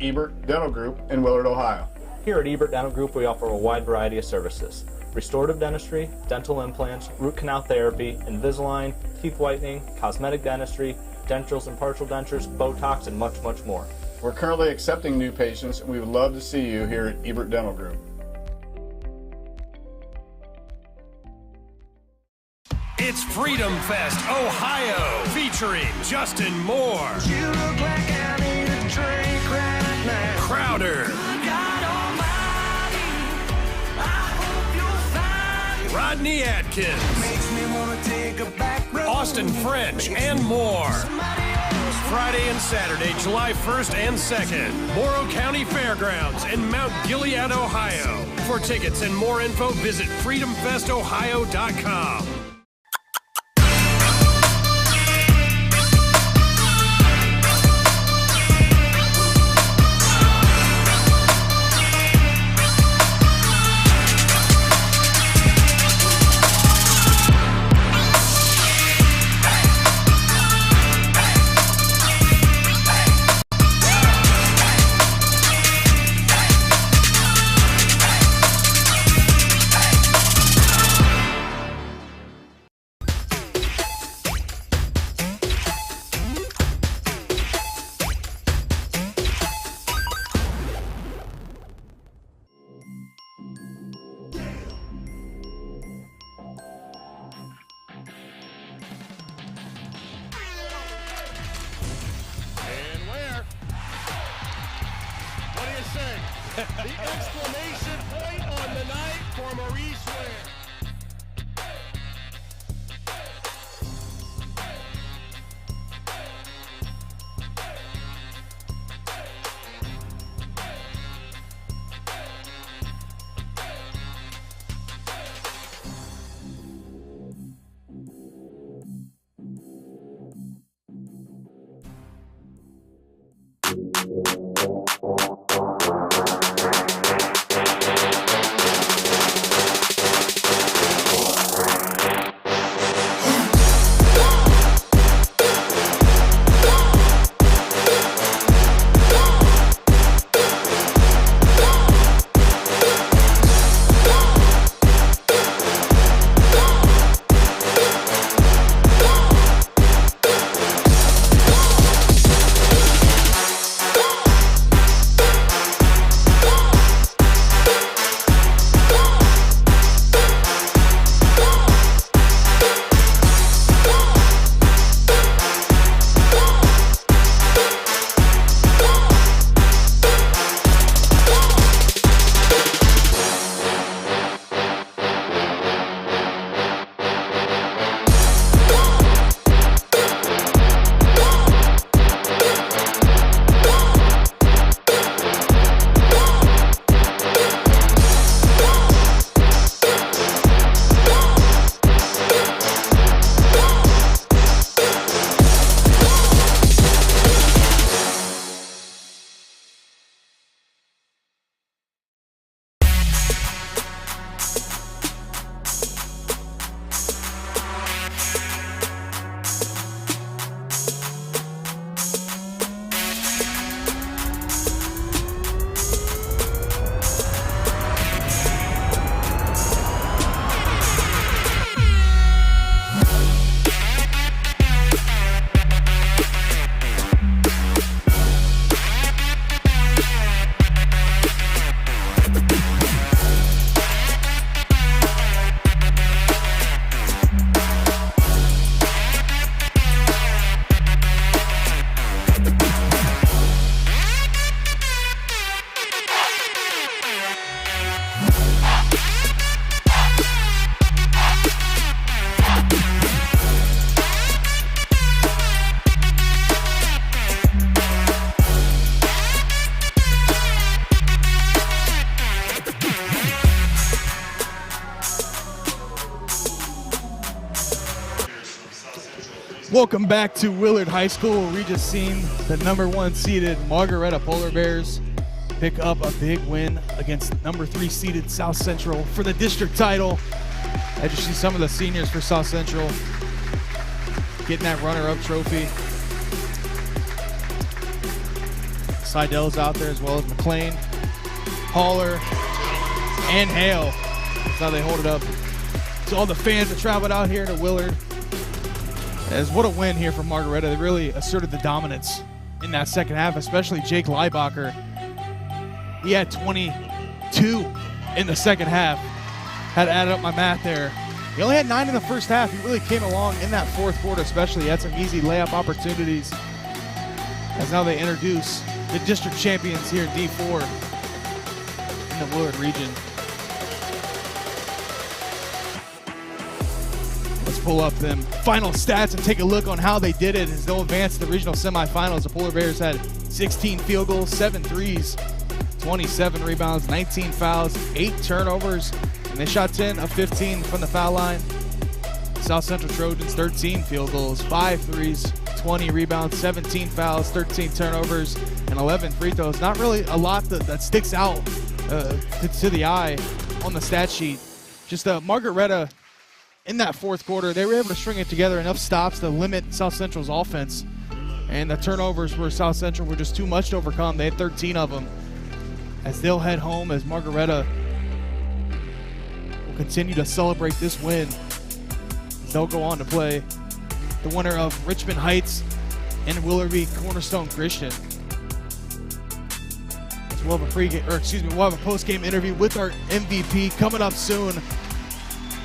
Ebert Dental Group in Willard, Ohio. Here at Ebert Dental Group, we offer a wide variety of services. Restorative dentistry, dental implants, root canal therapy, Invisalign, teeth whitening, cosmetic dentistry, dentures and partial dentures, Botox, and much, much more. We're currently accepting new patients, and we would love to see you here at Ebert Dental Group. It's Freedom Fest, Ohio, featuring Justin Moore, You look like I need a drink right now. Crowder, God Almighty, I hope you'll find Rodney Atkins, makes me wanna take a back road. Austin French, and more. Friday and Saturday, July 1st and 2nd, Morrow County Fairgrounds in Mount Gilead, Ohio. For tickets and more info, visit freedomfestohio.com. The exclamation point on the night for Maurice Ware. Welcome back to Willard High School. We just seen the #1 seeded Margaretta Polar Bears pick up a big win against #3 seeded South Central for the district title. As you see some of the seniors for South Central getting that runner-up trophy. Seidel's out there as well as McLean, Haller, and Hale. That's how they hold it up to all the fans that traveled out here to Willard. As what a win here for Margaretta. They really asserted the dominance in that second half, especially Jake Leibacher. He had 22 in the second half. Had added up my math there. He only had 9 in the first half. He really came along in that fourth quarter especially. He had some easy layup opportunities. As now they introduce the district champions here in D4 in the Willard region. Let's pull up them final stats and take a look on how they did it as they'll advance to the regional semifinals. The Polar Bears had 16 field goals, 7 threes, 27 rebounds, 19 fouls, 8 turnovers, and they shot 10 of 15 from the foul line. South Central Trojans, 13 field goals, 5 threes, 20 rebounds, 17 fouls, 13 turnovers, and 11 free throws. Not really a lot that sticks out to the eye on the stat sheet. Just Margaretta, in that fourth quarter, they were able to string it together, enough stops to limit South Central's offense. And the turnovers for South Central were just too much to overcome. They had 13 of them. As they'll head home, as Margaretta will continue to celebrate this win, as they'll go on to play the winner of Richmond Heights and Willoughby Cornerstone Christian. So we'll have we'll have a post-game interview with our MVP coming up soon.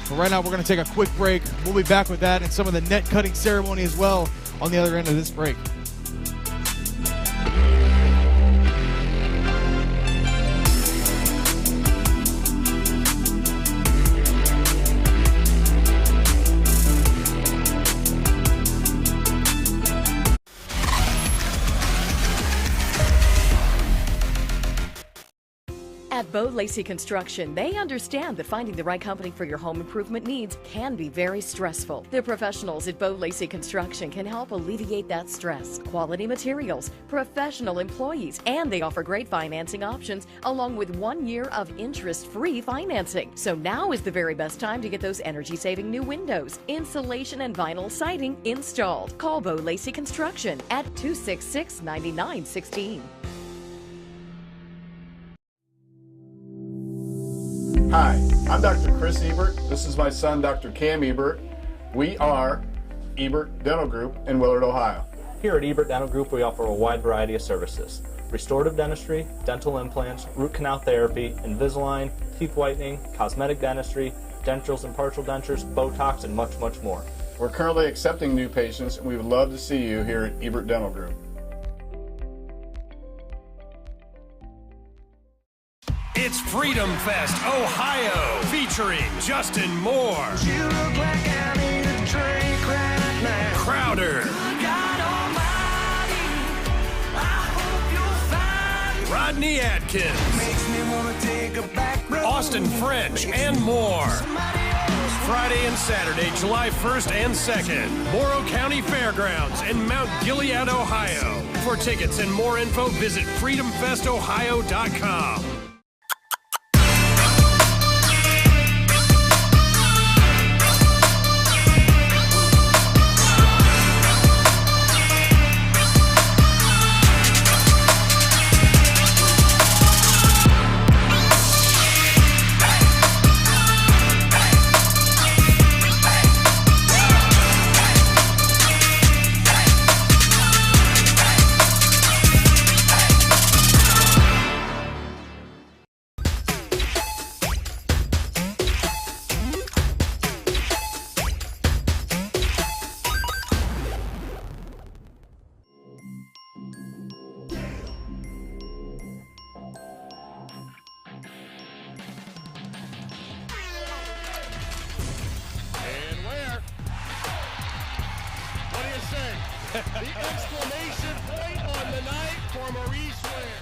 But right now, we're going to take a quick break. We'll be back with that and some of the net cutting ceremony as well on the other end of this break. At Lacey Construction, they understand that finding the right company for your home improvement needs can be very stressful. The professionals at Lacey Construction can help alleviate that stress. Quality materials, professional employees, and they offer great financing options along with 1 year of interest-free financing. So now is the very best time to get those energy-saving new windows, insulation, and vinyl siding installed. Call Lacey Construction at 266-9916. Hi, I'm Dr. Chris Ebert. This is my son, Dr. Cam Ebert. We are Ebert Dental Group in Willard, Ohio. Here at Ebert Dental Group, we offer a wide variety of services: restorative dentistry, dental implants, root canal therapy, Invisalign, teeth whitening, cosmetic dentistry, dentures and partial dentures, Botox, and much, much more. We're currently accepting new patients, and we would love to see you here at Ebert Dental Group. It's Freedom Fest, Ohio, featuring Justin Moore, You look like I need a drink right now. Crowder, God Almighty, I hope you'll find Rodney Atkins, makes me wanna take a back road. Austin French, and more. Friday and Saturday, July 1st and 2nd, Morrow County Fairgrounds in Mount Gilead, Ohio. For tickets and more info, visit freedomfestohio.com. The exclamation point on the night for Maurice Ware.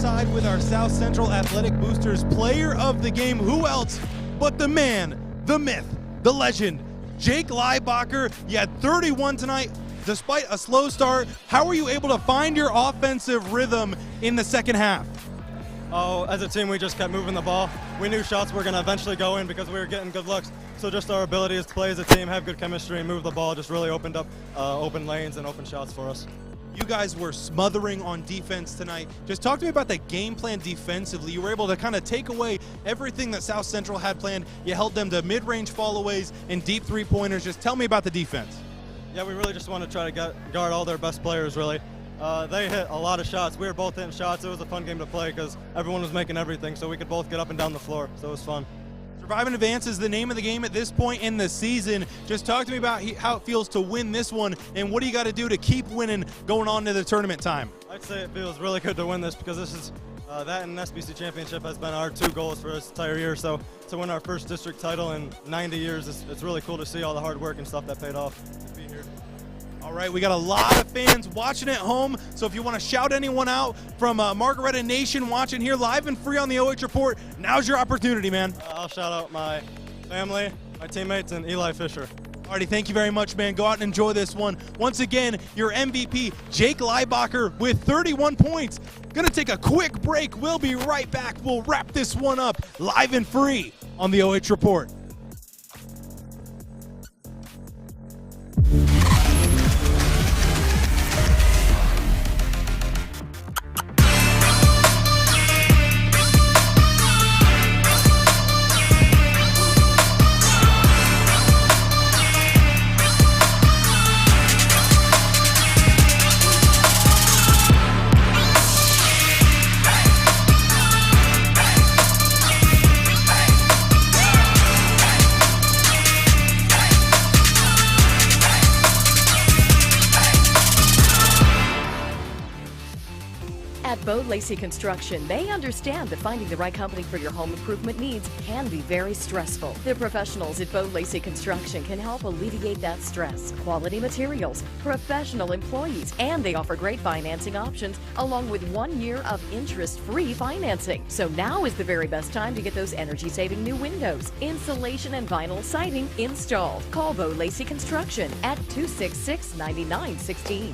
coincide with our South Central Athletic Boosters Player of the Game. Who else but the man, the myth, the legend, Jake Leibacher. You had 31 tonight. Despite a slow start, how were you able to find your offensive rhythm in the second half? Oh, as a team, we just kept moving the ball. We knew shots were going to eventually go in because we were getting good looks. So just our ability to play as a team, have good chemistry, and move the ball just really opened up open lanes and open shots for us. You guys were smothering on defense tonight. Just talk to me about the game plan defensively. You were able to kind of take away everything that South Central had planned. You held them to mid-range followays and deep three-pointers. Just tell me about the defense. Yeah, we really just want to try to guard all their best players, really. They hit a lot of shots. We were both hitting shots. It was a fun game to play because everyone was making everything, so we could both get up and down the floor, so it was fun. Survive and advance is the name of the game at this point in the season. Just talk to me about how it feels to win this one, and what do you got to do to keep winning going on to the tournament time? I'd say it feels really good to win this because this is that and SBC championship has been our two goals for this entire year. So to win our first district title in 90 years, it's really cool to see all the hard work and stuff that paid off to be here. All right, we got a lot of fans watching at home, so if you want to shout anyone out from Margaretta Nation watching here live and free on the OH Report, now's your opportunity, man. I'll shout out my family, my teammates, and Eli Fisher. Alrighty, thank you very much, man. Go out and enjoy this one. Once again, your MVP, Jake Leibacher, with 31 points. Gonna take a quick break. We'll be right back. We'll wrap this one up live and free on the OH Report. Lacey Construction, they understand that finding the right company for your home improvement needs can be very stressful. The professionals at Lacey Construction can help alleviate that stress. Quality materials, professional employees, and they offer great financing options along with 1 year of interest-free financing. So now is the very best time to get those energy-saving new windows, insulation, and vinyl siding installed. Call Lacey Construction at 266-9916.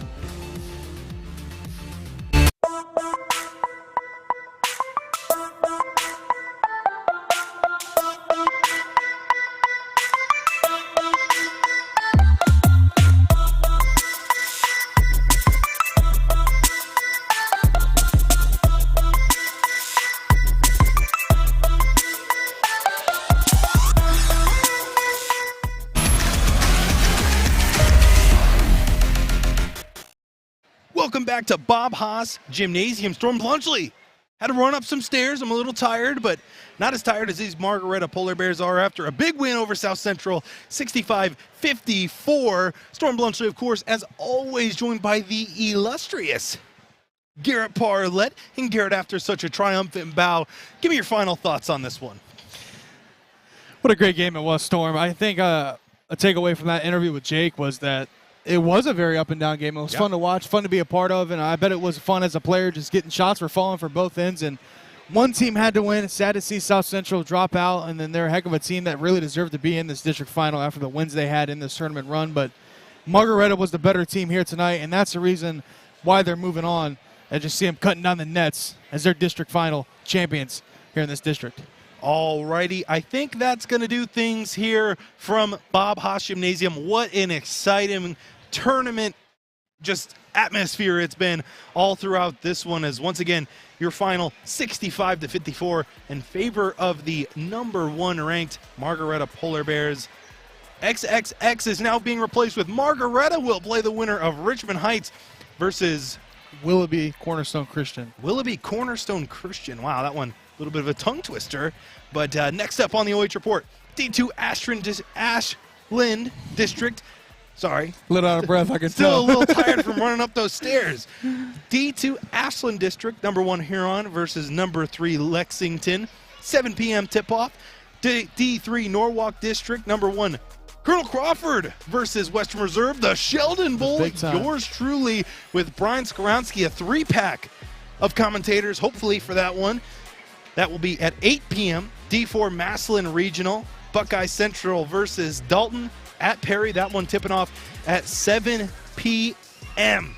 Welcome back to Bob Haas Gymnasium. Storm Blunchley had to run up some stairs. I'm a little tired, but not as tired as these Margaretta Polar Bears are after a big win over South Central, 65-54. Storm Blunchley, of course, as always, joined by the illustrious Garrett Parlett. And Garrett, after such a triumphant bow, give me your final thoughts on this one. What a great game it was, Storm. I think a takeaway from that interview with Jake was that it was a very up-and-down game. It was fun to watch, fun to be a part of, and I bet it was fun as a player just getting shots were falling for both ends. And one team had to win. It's sad to see South Central drop out, and then they're a heck of a team that really deserved to be in this district final after the wins they had in this tournament run. But Margaretta was the better team here tonight, and that's the reason why they're moving on. I just see them cutting down the nets as their district final champions here in this district. All righty, I think that's going to do things here from Bob Haas Gymnasium. What an exciting tournament, just atmosphere it's been all throughout this one, as once again, your final 65-54 in favor of the #1 ranked Margaretta Polar Bears. XXX is now being replaced with Margaretta will play the winner of Richmond Heights versus Willoughby Cornerstone Christian. Willoughby Cornerstone Christian. Wow, that one a little bit of a tongue twister. But next up on the OH Report, D2 Ashland District. Sorry. A little out of breath, I can Still tell. a little tired from running up those stairs. D2 Ashland District, #1 Huron versus #3 Lexington. 7 p.m. tip-off. D3 Norwalk District, #1 Colonel Crawford versus Western Reserve. The Sheldon Bowl, yours truly, with Brian Skoronsky, a 3-pack of commentators, hopefully, for that one. That will be at 8 p.m. D4 Massillon Regional, Buckeye Central versus Dalton at Perry. That one tipping off at 7 p.m.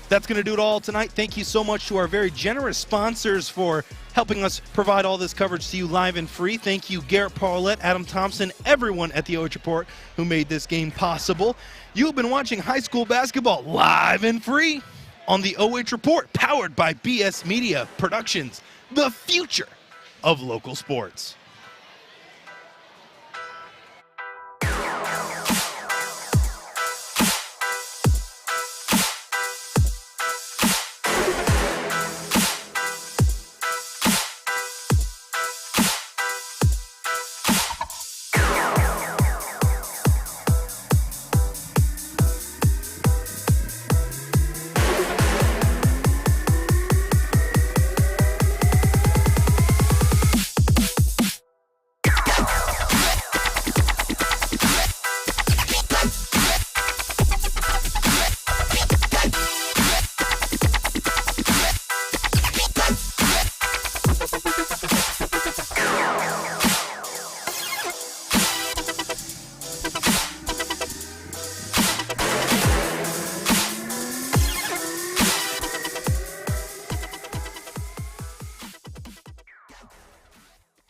That's going to do it all tonight. Thank you so much to our very generous sponsors for helping us provide all this coverage to you live and free. Thank you, Garrett Paulette, Adam Thompson, everyone at the OH Report who made this game possible. You have been watching high school basketball live and free on the OH Report, powered by BS Media Productions, the future of local sports.